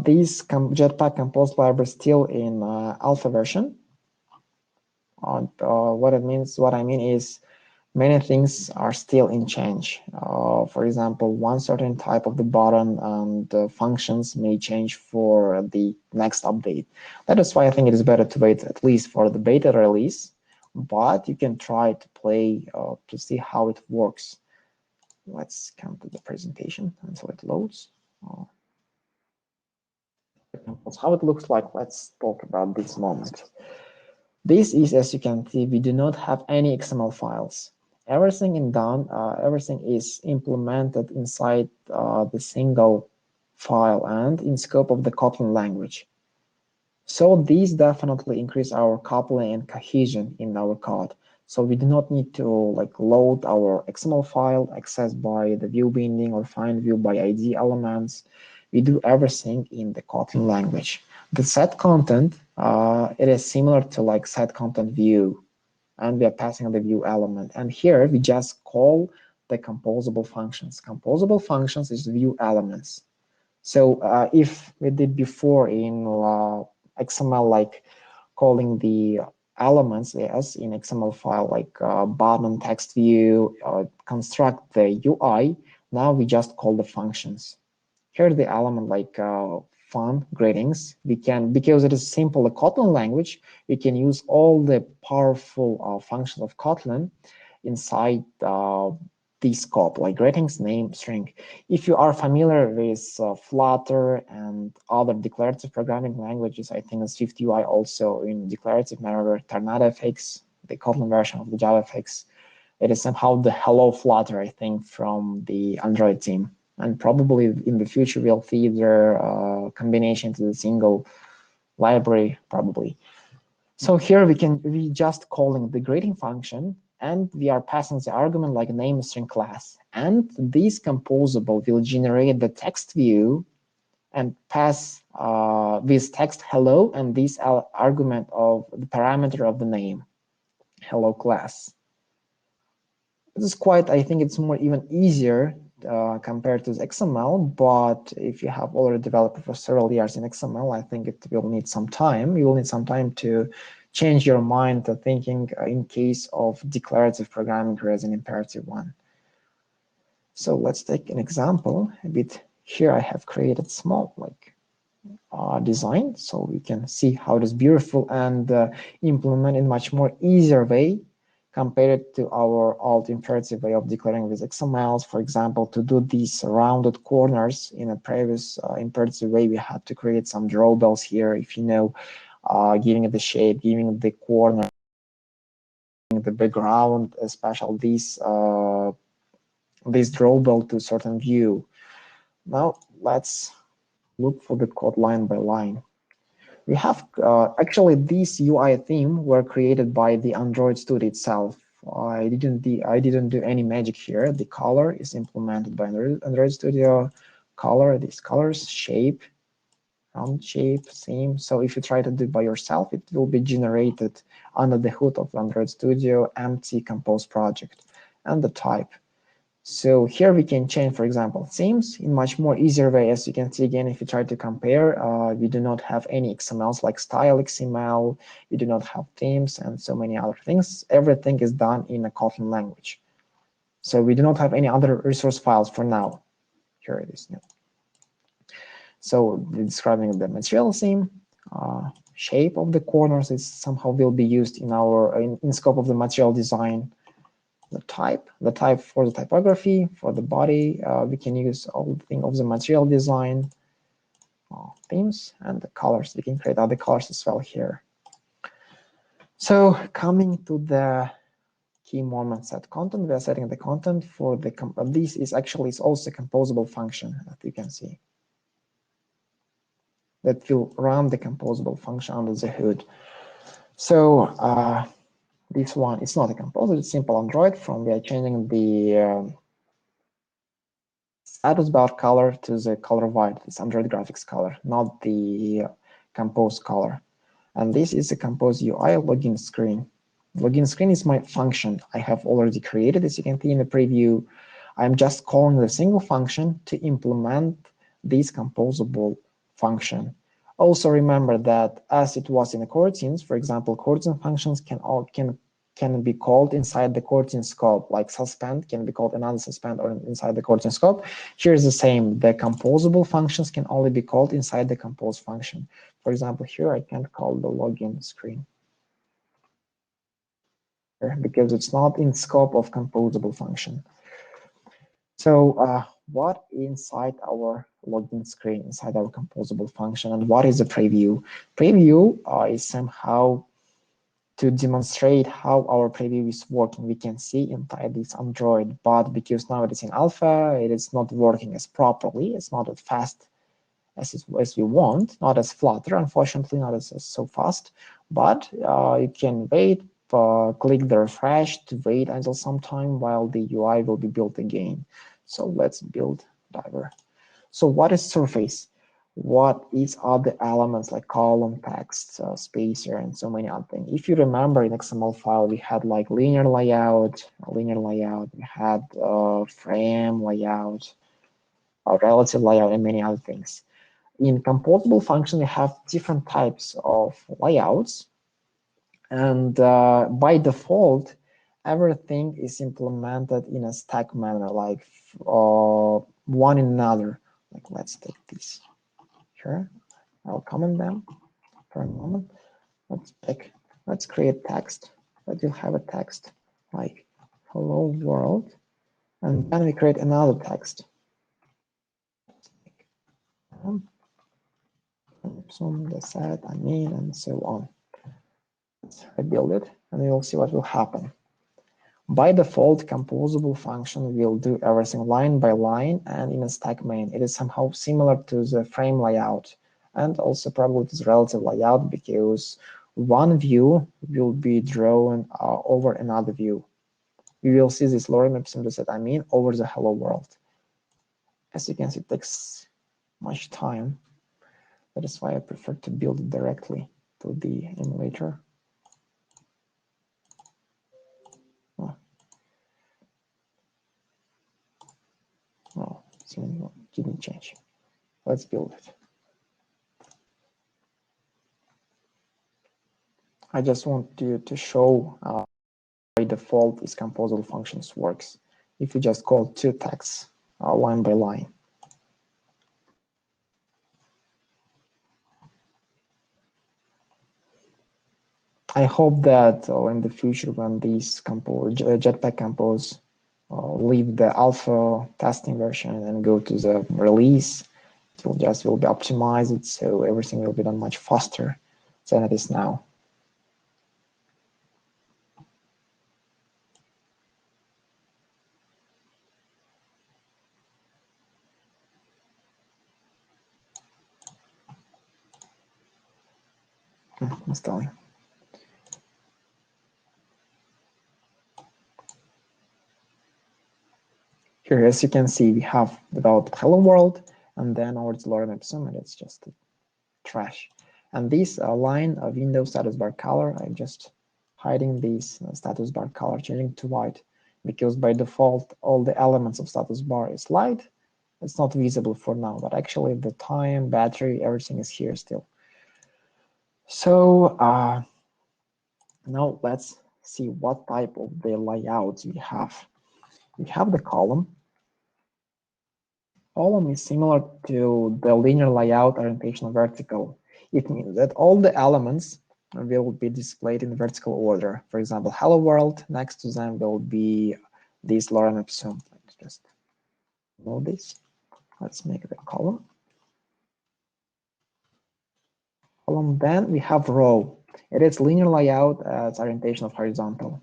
This Jetpack Compose library is still in alpha version. What I mean is many things are still in change. For example, one certain type of the button and the functions may change for the next update. That is why I think it is better to wait at least for the beta release, but you can try to play to see how it works. Let's come to the presentation until it loads. How it looks like, let's talk about this moment. This is, as you can see, we do not have any XML files. Everything is implemented inside the single file and in scope of the Kotlin language. So these definitely increase our coupling and cohesion in our code. So we do not need to like load our XML file, access by the view binding or find view by ID elements. We do everything in the Kotlin language. The set content, it is similar to like set content view, and we are passing the view element. And here we just call the composable functions. Composable functions is view elements. So if we did before in XML, like calling the elements, yes, in XML file, like button, text view, construct the UI, now we just call the functions. Here the element like fun, greetings, we can, because it is simple a Kotlin language, we can use all the powerful functions of Kotlin inside the scope, like greetings, name, string. If you are familiar with Flutter and other declarative programming languages, I think SwiftUI also in declarative manner, TornadoFX, the Kotlin version of the JavaFX, it is somehow the hello Flutter, I think, from the Android team. And probably in the future, we'll see their combination to the single library, probably. So here we just calling the greeting function, and we are passing the argument like name string class. And this composable will generate the text view and pass this text hello and this argument of the parameter of the name, hello class. This is quite, I think it's more even easier compared to XML, but if you have already developed for several years in XML, I think it will need some time. You will need some time to change your mind to thinking in case of declarative programming as an imperative one. So let's take an example a bit. Here I have created small like design, so we can see how it is beautiful and implement in much more easier way compared to our old imperative way of declaring with XMLs. For example, to do these rounded corners in a previous imperative way, we had to create some drawbells here, if you know, giving it the shape, giving the corner, the background, especially this drawbell to a certain view. Now let's look for the code line by line. We have actually these UI theme were created by the Android Studio itself. I didn't do any magic here. The color is implemented by Android Studio. Color, these colors, shape, round shape, same. So if you try to do it by yourself, it will be generated under the hood of Android Studio empty compose project. And the type. So here we can change, for example, themes in much more easier way. As you can see again, if you try to compare, we do not have any XMLs like style XML, we do not have themes and so many other things. Everything is done in a Kotlin language. So we do not have any other resource files for now. Here it is. So describing the material theme, shape of the corners is somehow will be used in our in scope of the material design. The type for the typography, for the body, we can use all the thing of the material design, themes, and the colors. We can create other colors as well here. So coming to the key moment set content, we are setting the content for the this is actually is also a composable function that you can see that will run the composable function under the hood. So this one is not a composer, it's simple Android from we are changing the status bar color to the color white. It's Android graphics color, not the compose color. And this is the compose UI login screen. Login screen is my function I have already created. As you can see in the preview, I'm just calling the single function to implement this composable function. Also remember that as it was in the coroutines, for example, coroutine functions can be called inside the coroutine scope, like suspend can be called another suspend or inside the coroutine scope. Here's the same. The composable functions can only be called inside the compose function. For example, here I can't call the login screen because it's not in scope of composable function. So what inside our login screen, inside our composable function, and what is a preview? Preview is somehow to demonstrate how our preview is working. We can see inside this Android, but because now it is in alpha, it is not working as properly. It's not as fast as we want, not as Flutter, unfortunately, not as so fast. But you can wait, click the refresh to wait until some time while the UI will be built again. So let's build diver. So what is surface? What is other elements like column, text, spacer, and so many other things? If you remember in XML file, we had like linear layout, we had frame layout, relative layout, and many other things. In composable function, we have different types of layouts, and by default, everything is implemented in a stack manner, like one in another. Like let's take this. Sure, I'll comment them for a moment. Let's create text. Let you have a text like hello world, and then we create another text. The set, and so on. I build it, and you'll see what will happen. By default, composable function will do everything line by line and in a stack main. It is somehow similar to the frame layout and also probably to the relative layout because one view will be drawn over another view. We will see this lorem ipsum set over the hello world. As you can see, it takes much time. That is why I prefer to build it directly to the emulator. Oh, so it didn't change. Let's build it. I just want you to show by default is composable functions works. If you just call two texts line by line. I hope that in the future when these Jetpack Compose leave the alpha testing version and go to the release, it will be optimized, so everything will be done much faster than it is now. Installing. here, as you can see, we have without hello world, and then our lorem ipsum, and it's just trash. And this line of Windows status bar color, I'm just hiding this status bar color, changing to white, because by default all the elements of status bar is light. It's not visible for now, but actually the time, battery, everything is here still. So now let's see what type of the layouts we have. We have the column. Column is similar to the linear layout orientation vertical. It means that all the elements will be displayed in vertical order. For example, hello world, next to them will be this lorem ipsum. Let's just move this. Let's make the column. Column, then we have row. It is linear layout as orientation of horizontal.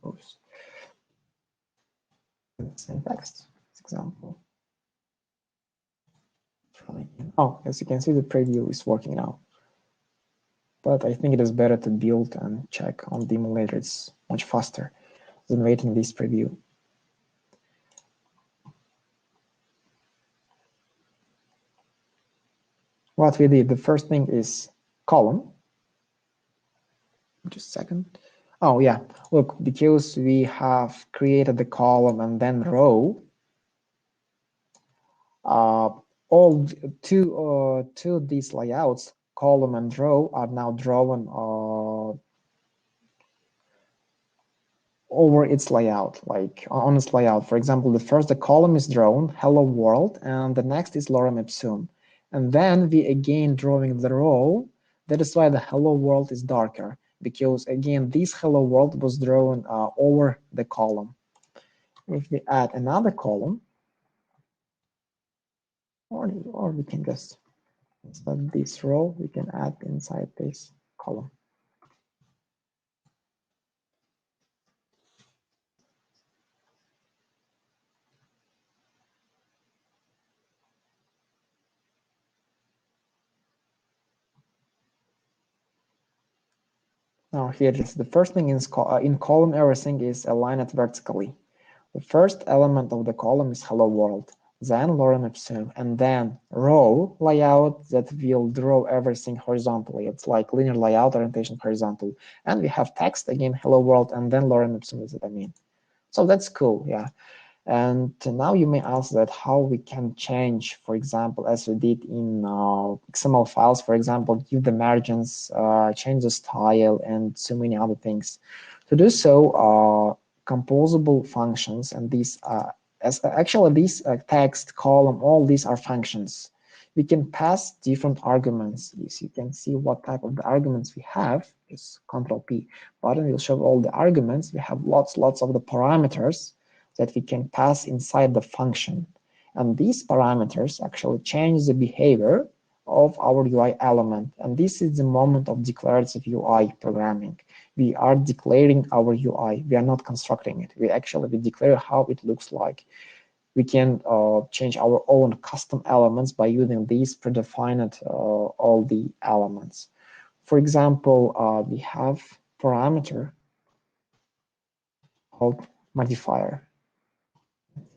Oops. Same text, example. Oh, as you can see, the preview is working now. But I think it is better to build and check on the emulator. It's much faster than waiting this preview. What we did, the first thing is column. Just a second. Oh yeah, look, because we have created the column and then row, all two of these layouts, column and row, are now drawn over its layout, like on its layout. For example, the column is drawn, hello world, and the next is lorem ipsum. And then we again drawing the row. That is why the hello world is darker, because again, this hello world was drawn over the column. If we add another column, or we can just, instead of this row, we can add inside this column. Now here it is. The first thing in column, everything is aligned vertically. The first element of the column is hello world, then lorem ipsum, and then row layout that will draw everything horizontally. It's like linear layout orientation horizontal. And we have text, again, hello world, and then lorem ipsum is what I mean. So that's cool, yeah. And now you may ask that how we can change, for example, as we did in XML files, for example, give the margins, change the style, and so many other things. To do so, composable functions, and these these text, column, all these are functions. We can pass different arguments. Yes, you can see what type of the arguments we have. Is Control-P button will show all the arguments. We have lots of the parameters that we can pass inside the function. And these parameters actually change the behavior of our UI element. And this is the moment of declarative UI programming. We are declaring our UI. We are not constructing it. We declare how it looks like. We can change our own custom elements by using these predefined all the elements. For example, we have parameter called modifier.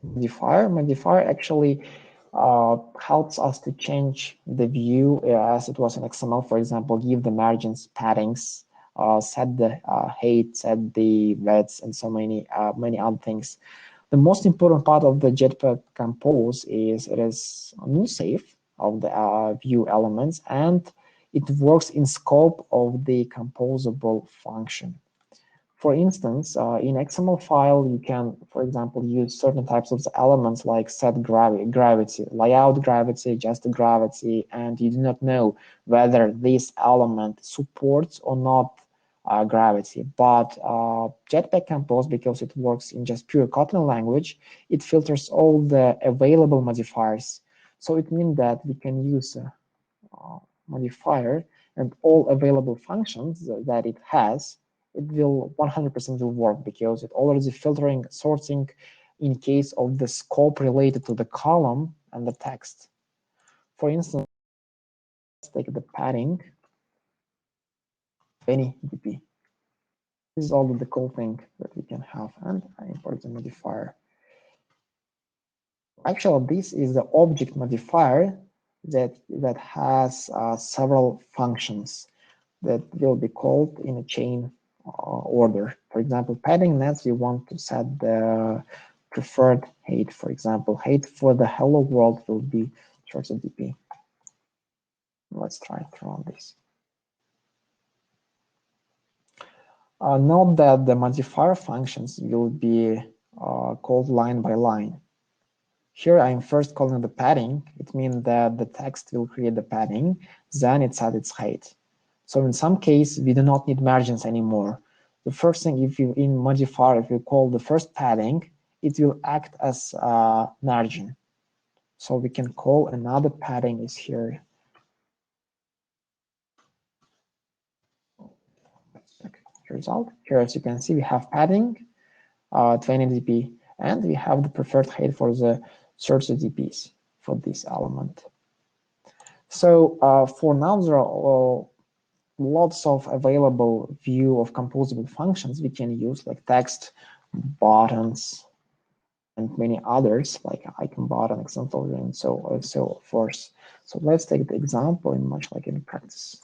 Modifier actually helps us to change the view as it was in XML. For example, give the margins, paddings, set the height, set the widths, and so many other things. The most important part of the Jetpack Compose is it is null safe of the view elements, and it works in scope of the composable function. For instance, in XML file, you can, for example, use certain types of elements like set gravity, layout gravity, just gravity, and you do not know whether this element supports or not gravity. But Jetpack Compose, because it works in just pure Kotlin language, it filters all the available modifiers. So it means that we can use a modifier and all available functions that it has. It will 100% will work because it already filtering, sorting in case of the scope related to the column and the text. For instance, let's take the padding, any dp. This is all the cool thing that we can have, and I import the modifier. Actually, this is the object modifier that has several functions that will be called in a chain order. For example, padding nets, we want to set the preferred height. For example, height for the hello world will be shorted dp. Let's try to run this. Note that the modifier functions will be called line by line. Here I'm first calling the padding. It means that the text will create the padding, then it sets its height. So in some case, we do not need margins anymore. The first thing, if you in modifier, if you call the first padding, it will act as a margin. So we can call another padding is here. Result here, as you can see, we have padding 20 dp, and we have the preferred height for the 30 dps for this element. So for now, there are lots of available view of composable functions we can use, like text, buttons, and many others, like icon button, example, and so forth. So let's take the example in much like in practice.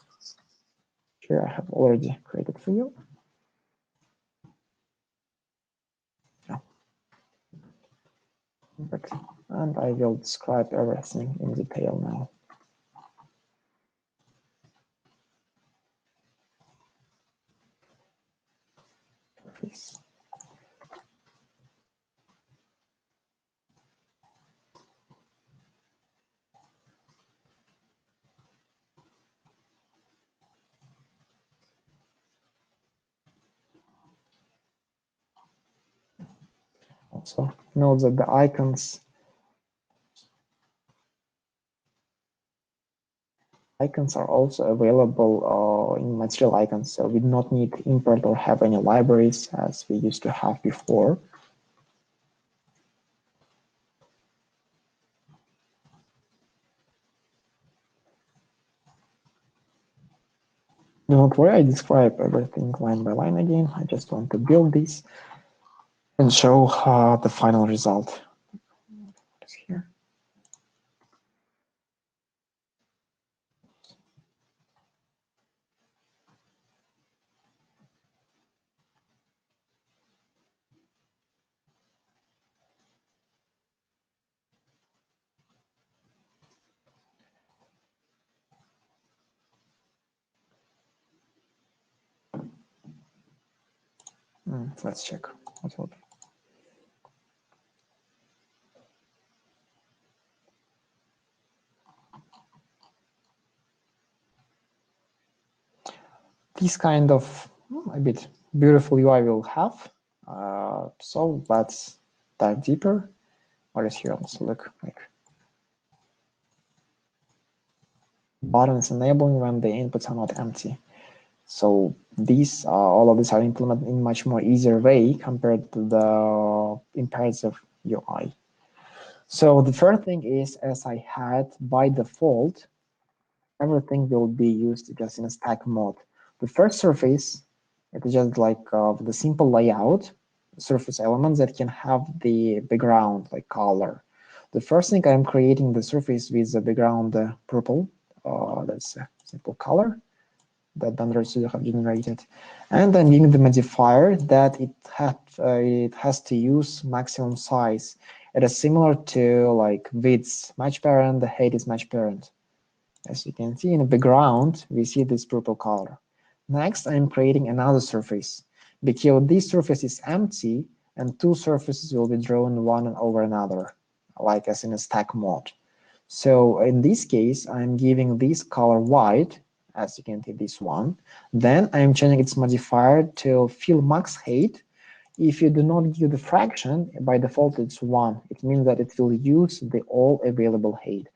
Here I have already created for you. And I will describe everything in detail now. Please. Also, note that the icons are also available in material icons, so we do not need to import or have any libraries as we used to have before. Don't worry, I describe everything line by line again. I just want to build this and show the final result. It's here. Let's check what will be. This kind of a bit beautiful UI will have. So let's dive deeper. What is here? Let's look like buttons enabling when the inputs are not empty. So these all of these are implemented in much more easier way compared to the imperative UI. So the first thing is, as I had by default, everything will be used just in a stack mode. The first surface, it is just like the simple layout, surface elements that can have the background like color. The first thing I'm creating the surface with the background purple. That's a simple color that Android have generated, and I'm giving the modifier that it has to use maximum size. It is similar to like width match parent, the height is match parent. As you can see in the background, we see this purple color. Next, I'm creating another surface. Because this surface is empty, and two surfaces will be drawn one over another, like as in a stack mode. So in this case, I'm giving this color white, as you can see this one. Then I'm changing its modifier to fill max height. If you do not give the fraction, by default it's 1. It means that it will use the all available height.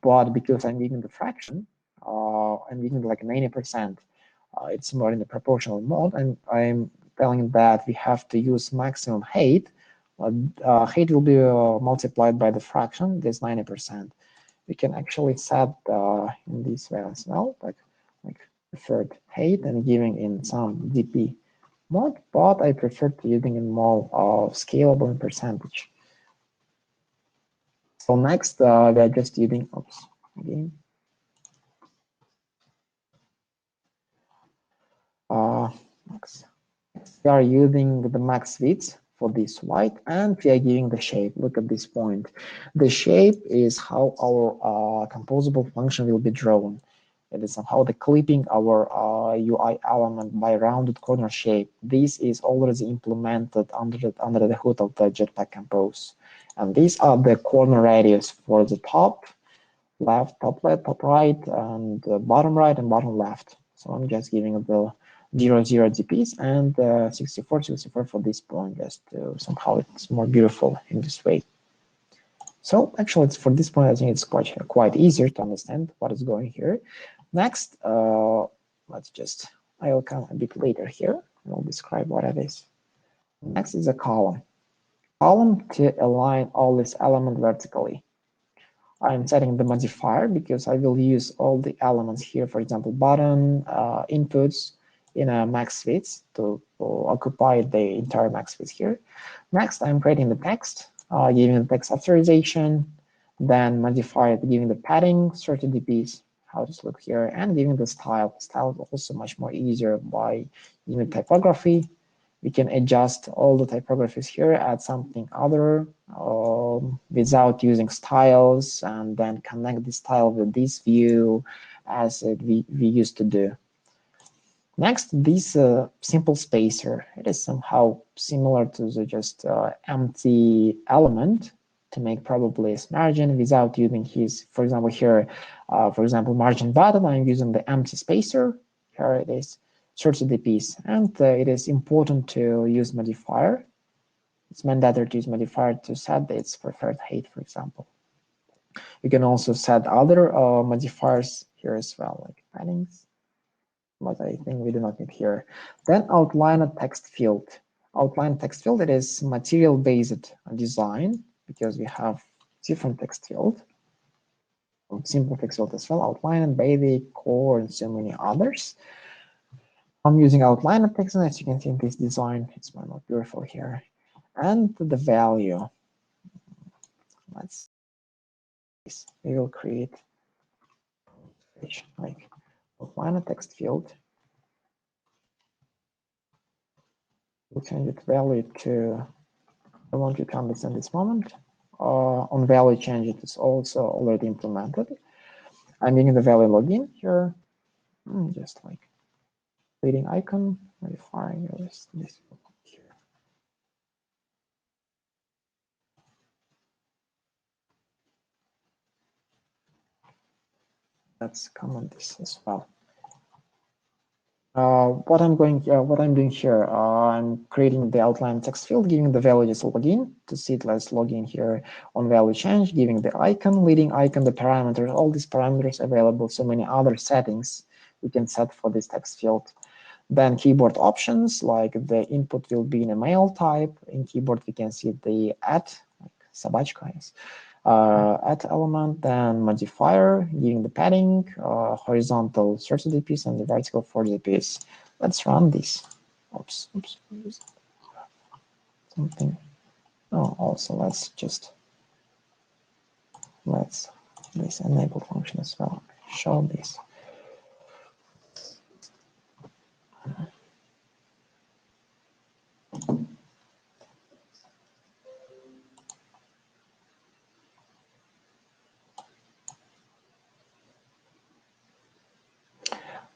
But because I'm giving the fraction, I'm giving like 90%. It's more in the proportional mode, and I'm telling that we have to use maximum height. Height will be multiplied by the fraction, that's 90%. We can actually set in this way as well, like preferred height and giving in some dp mode, but I prefer to using it more scalable in percentage. So next, we are just using, again. Next, we are using the max width for this white, and we are giving the shape. Look at this point. The shape is how our composable function will be drawn. It is somehow the clipping our UI element by rounded corner shape. This is already implemented under the hood of the Jetpack Compose. And these are the corner radius for the top left, top right, and bottom right and bottom left. So I'm just giving the 0, 0 DPs and 64, 64 for this point, just to somehow it's more beautiful in this way. So actually, it's for this point, I think it's quite easier to understand what is going here. Next, let's just, I will come a bit later here. I'll describe what it is. Next is a column. Column to align all these elements vertically. I'm setting the modifier because I will use all the elements here, for example, button, inputs in a max width to occupy the entire max width here. Next, I'm creating the text, giving the text authorization, then modify it, giving the padding 30 dps, how does it look here, and giving the style. Style is also much more easier by using typography. We can adjust all the typographies here, add something other without using styles, and then connect the style with this view as we used to do. Next, this simple spacer. It is somehow similar to the just empty element to make probably a margin without using his, for example, here, for example, margin button, I'm using the empty spacer. Here it is. 30 dps, and it is important to use modifier. It's mandatory to use modifier to set its preferred height, for example. You can also set other modifiers here as well, like paddings, but I think we do not need here. Then outline a text field. Outline text field, it is material-based design because we have different text field, simple text field as well, outline, basic, core, and so many others. I'm using outline text, and as you can see in this design, it's more beautiful here. And the value, we will create like outline text field. We'll change it value to, I want you to understand this moment. On value change, it is also already implemented. I'm using the value login here, just like leading icon, modifying this here. Let's comment this as well. What I'm doing here, I'm creating the outline text field, giving the value as login. To see it, let's log in here on value change, giving the icon, leading icon, the parameters, all these parameters available, so many other settings we can set for this text field. Then keyboard options, like the input will be in a mail type. In keyboard, we can see the at, like собачка, yes. At element, then modifier, giving the padding, horizontal 30 dps and the vertical 40 dps. Let's run this. Oops. Something. Oh, also let's this enable function as well. Show this.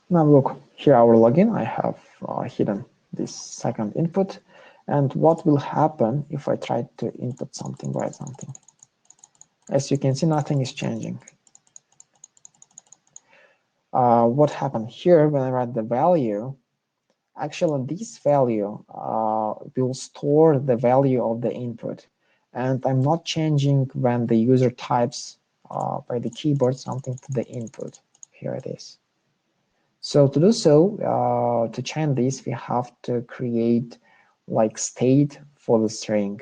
Now look, here our login, I have hidden this second input. And what will happen if I try to input something, write something? As you can see, nothing is changing. What happened here when I write the value? Actually, this value will store the value of the input. And I'm not changing when the user types by the keyboard something to the input. Here it is. So to do so, to change this, we have to create like state for the string.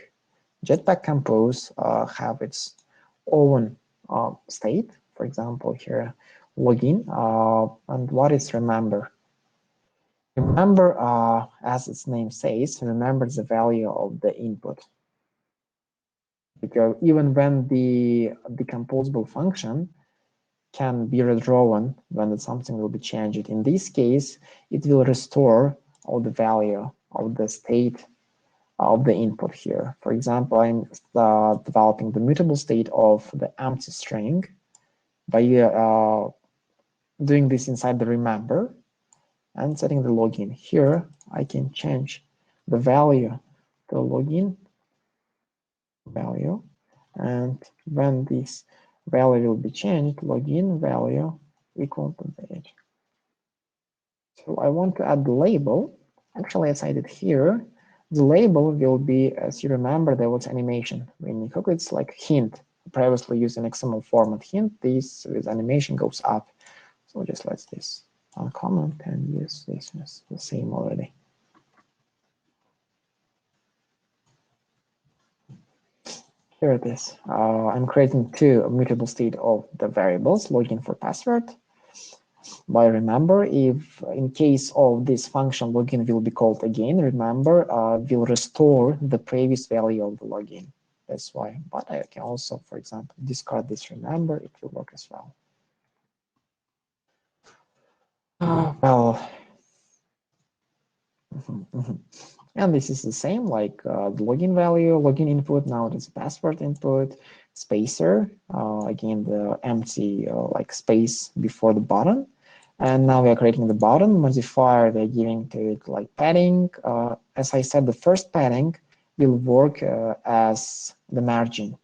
Jetpack Compose have its own state. For example, here login, and what is remember? Remember, as its name says, remember the value of the input. Because even when the composable function can be redrawn when something will be changed, in this case, it will restore all the value of the state of the input here. For example, I'm developing the mutable state of the empty string by doing this inside the remember and setting the login. Here, I can change the value to login value, and when this value will be changed, login value equal to the age. So I want to add the label. Actually, as I did here, the label will be, as you remember, there was animation. When you cook, it's like hint. Previously used in XML format hint, this with animation goes up. So just let's this uncomment and use this as the same already. Here it is. I'm creating two mutable state of the variables, login for password. By remember, if in case of this function login will be called again, remember will restore the previous value of the login. That's why. But I can also, for example, discard this remember. It will work as well. Well, and this is the same, like the login value, login input. Now it is password input, spacer. Again, the empty like space before the button. And now we are creating the button modifier. They're giving to it like padding. As I said, the first padding will work as the margin.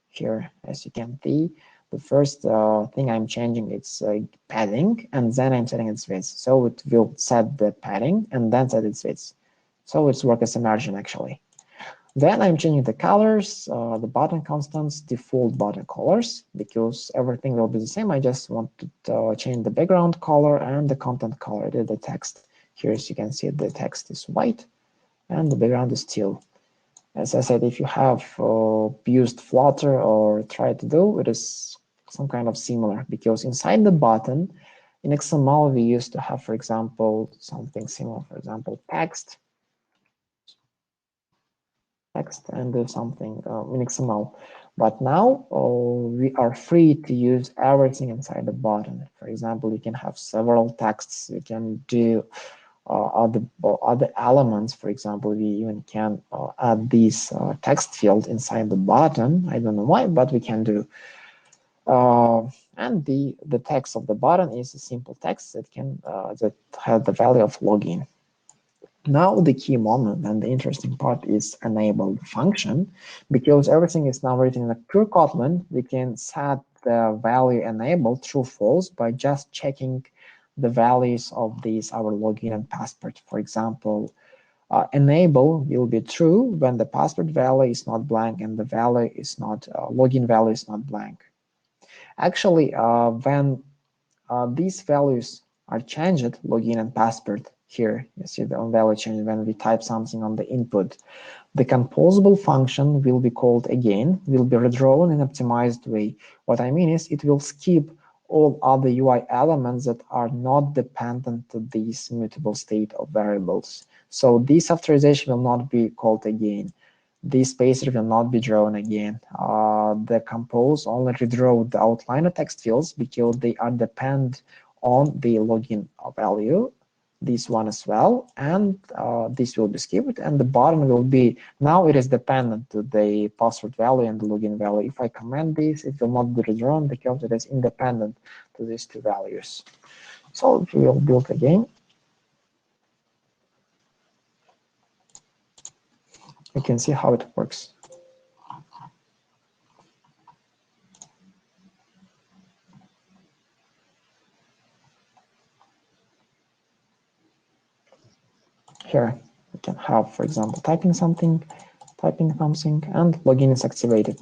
Here, as you can see, the first thing I'm changing it's padding, and then I'm setting its width. So it will set the padding and then set its width. So it's work as a margin actually. Then I'm changing the colors, the button constants, default button colors, because everything will be the same. I just want to change the background color and the content color, the text. Here, as you can see, the text is white and the background is teal. As I said, if you have used Flutter or try to do, it is some kind of similar, because inside the button, in XML, we used to have, for example, something similar, for example, text, and do something in XML. But now we are free to use everything inside the button. For example, you can have several texts. You can do other elements. For example, we even can add this text field inside the button. I don't know why, but we can do. And the text of the button is a simple text that can that has the value of login. Now the key moment and the interesting part is enable the function, because everything is now written in a pure Kotlin. We can set the value enable true false by just checking the values of these our login and password. For example, enable will be true when the password value is not blank and the value is not login value is not blank. Actually, when these values are changed, login and password, here you see the value change when we type something on the input, the composable function will be called again, will be redrawn in optimized way. What I mean is it will skip all other UI elements that are not dependent to this mutable state of variables. So this authorization will not be called again. This spacer will not be drawn again. The compose only redraw the outliner text fields because they are depend on the login value, this one as well, and this will be skipped, and the button will be, now it is dependent to the password value and the login value. If I comment this, it will not be redrawn because it is independent to these two values. So we will build again. You can see how it works. Here we can have, for example, typing something, and login is activated.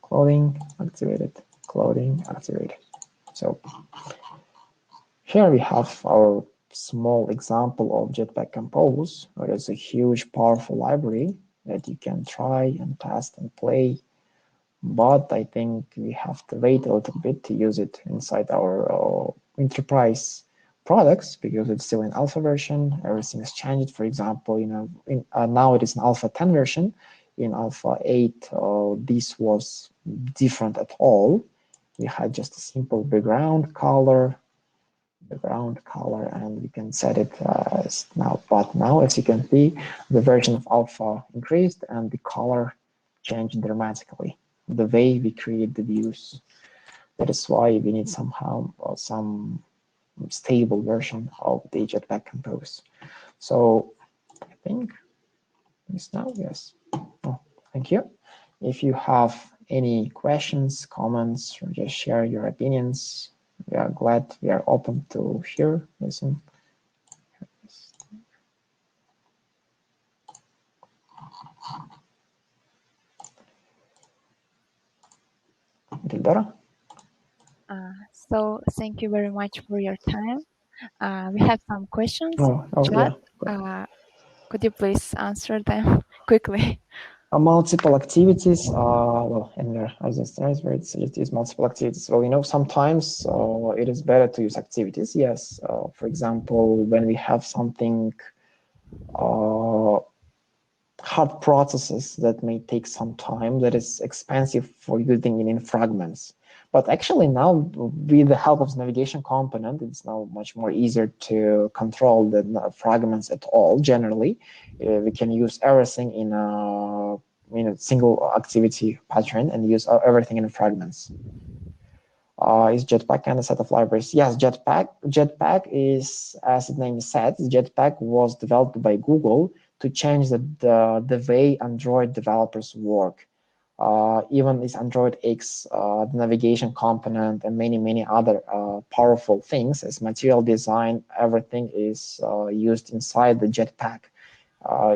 Clothing activated, clothing activated. So here we have our small example of Jetpack Compose, where it's a huge, powerful library that you can try and test and play. But I think we have to wait a little bit to use it inside our enterprise products because it's still in alpha version. Everything is changed. For example, now it is an alpha 10 version. In alpha 8, this was different at all. We had just a simple background color, and we can set it as now. But now, as you can see, the version of alpha increased and the color changed dramatically. The way we create the views. That is why we need somehow some stable version of the Jetpack Compose. So I think it's now, yes. Oh, thank you. If you have any questions, comments, or just share your opinions, we are glad, we are open to hear, listen. Dildara? So thank you very much for your time. We have some questions. Yeah. Could you please answer them quickly? Multiple activities, well, in there, as it says, where it is multiple activities. Well, sometimes it is better to use activities, yes. For example, when we have something hard processes that may take some time, that is expensive for using in fragments. But actually now, with the help of the navigation component, it's now much more easier to control the fragments at all. Generally, we can use everything in a single activity pattern and use everything in fragments. Is Jetpack and a set of libraries? Yes, Jetpack. Jetpack is, as the name says, Jetpack was developed by Google to change the way Android developers work. Even this Android X, the navigation component, and many other powerful things as material design, everything is used inside the Jetpack.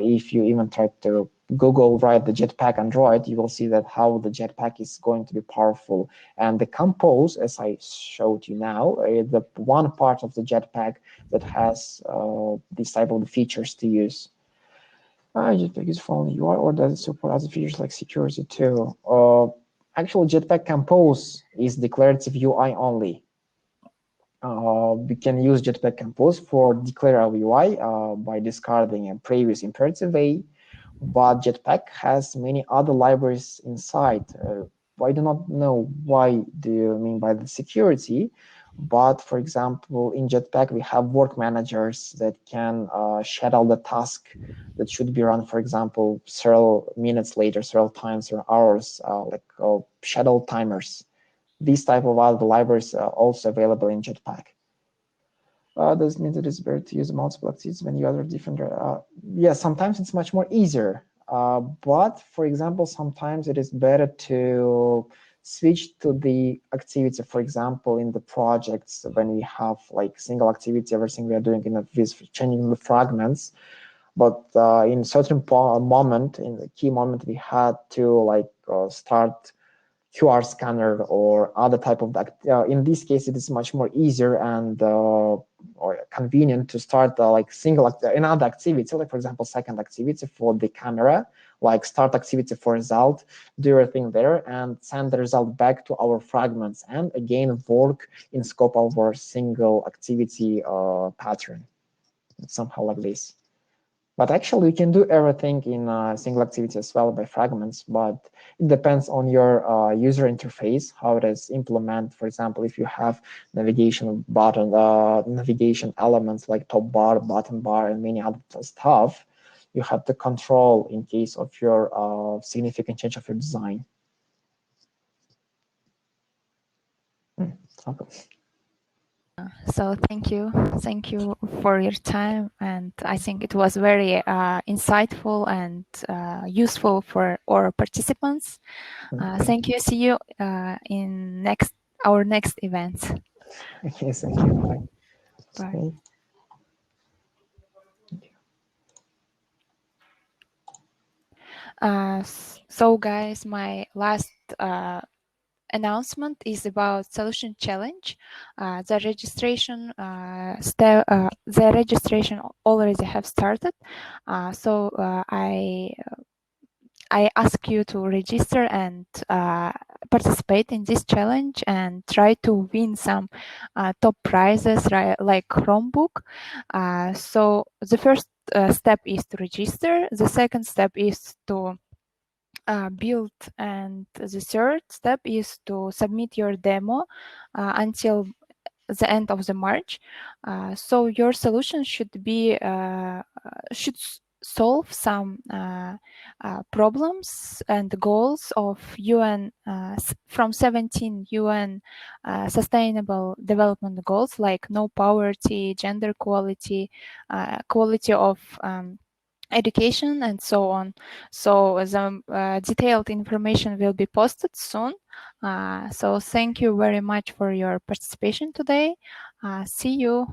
If you even try to Google write the Jetpack Android, you will see that how the Jetpack is going to be powerful. And the Compose, as I showed you now, the one part of the Jetpack that has these type of features to use. Jetpack is for only UI, or does it support other features like security too? Actually, Jetpack Compose is declarative UI only. We can use Jetpack Compose for declarative UI by discarding a previous imperative way, but Jetpack has many other libraries inside. I do not know why do you mean by the security, but for example, in Jetpack, we have work managers that can schedule the task that should be run, for example, several minutes later, several times or hours, like schedule timers. These type of other libraries are also available in Jetpack. Does it mean that it's better to use multiple activities when you are different? Yeah, sometimes it's much more easier. But for example, sometimes it is better to switch to the activity, for example, in the projects when we have like single activity, everything we are doing in with changing the fragments. But in certain moment, in the key moment, we had to like start QR scanner or other type of in this case, it is much more easier and or convenient to start like another activity, like for example, second activity for the camera, like start activity for result, do everything there and send the result back to our fragments and again work in scope of our single activity pattern. Somehow like this. But actually, we can do everything in a single activity as well by fragments, but it depends on your user interface, how it is implemented. For example, if you have navigation button, navigation elements like top bar, bottom bar, and many other stuff, you have to control in case of your significant change of your design. Okay. So thank you for your time, and I think it was very insightful and useful for our participants. Thank you. See you in our next event. Okay, thank you. Bye. Bye. So guys, my last announcement is about solution challenge. The registration already have started. So I ask you to register and participate in this challenge and try to win some top prizes, right, like Chromebook. So the first step is to register. The second step is to build, and the third step is to submit your demo until the end of the March. So your solution should be should solve some problems and goals of UN from 17 UN Sustainable Development Goals, like no poverty, gender equality, quality of education, and so on. So the detailed information will be posted soon. So thank you very much for your participation today. See you.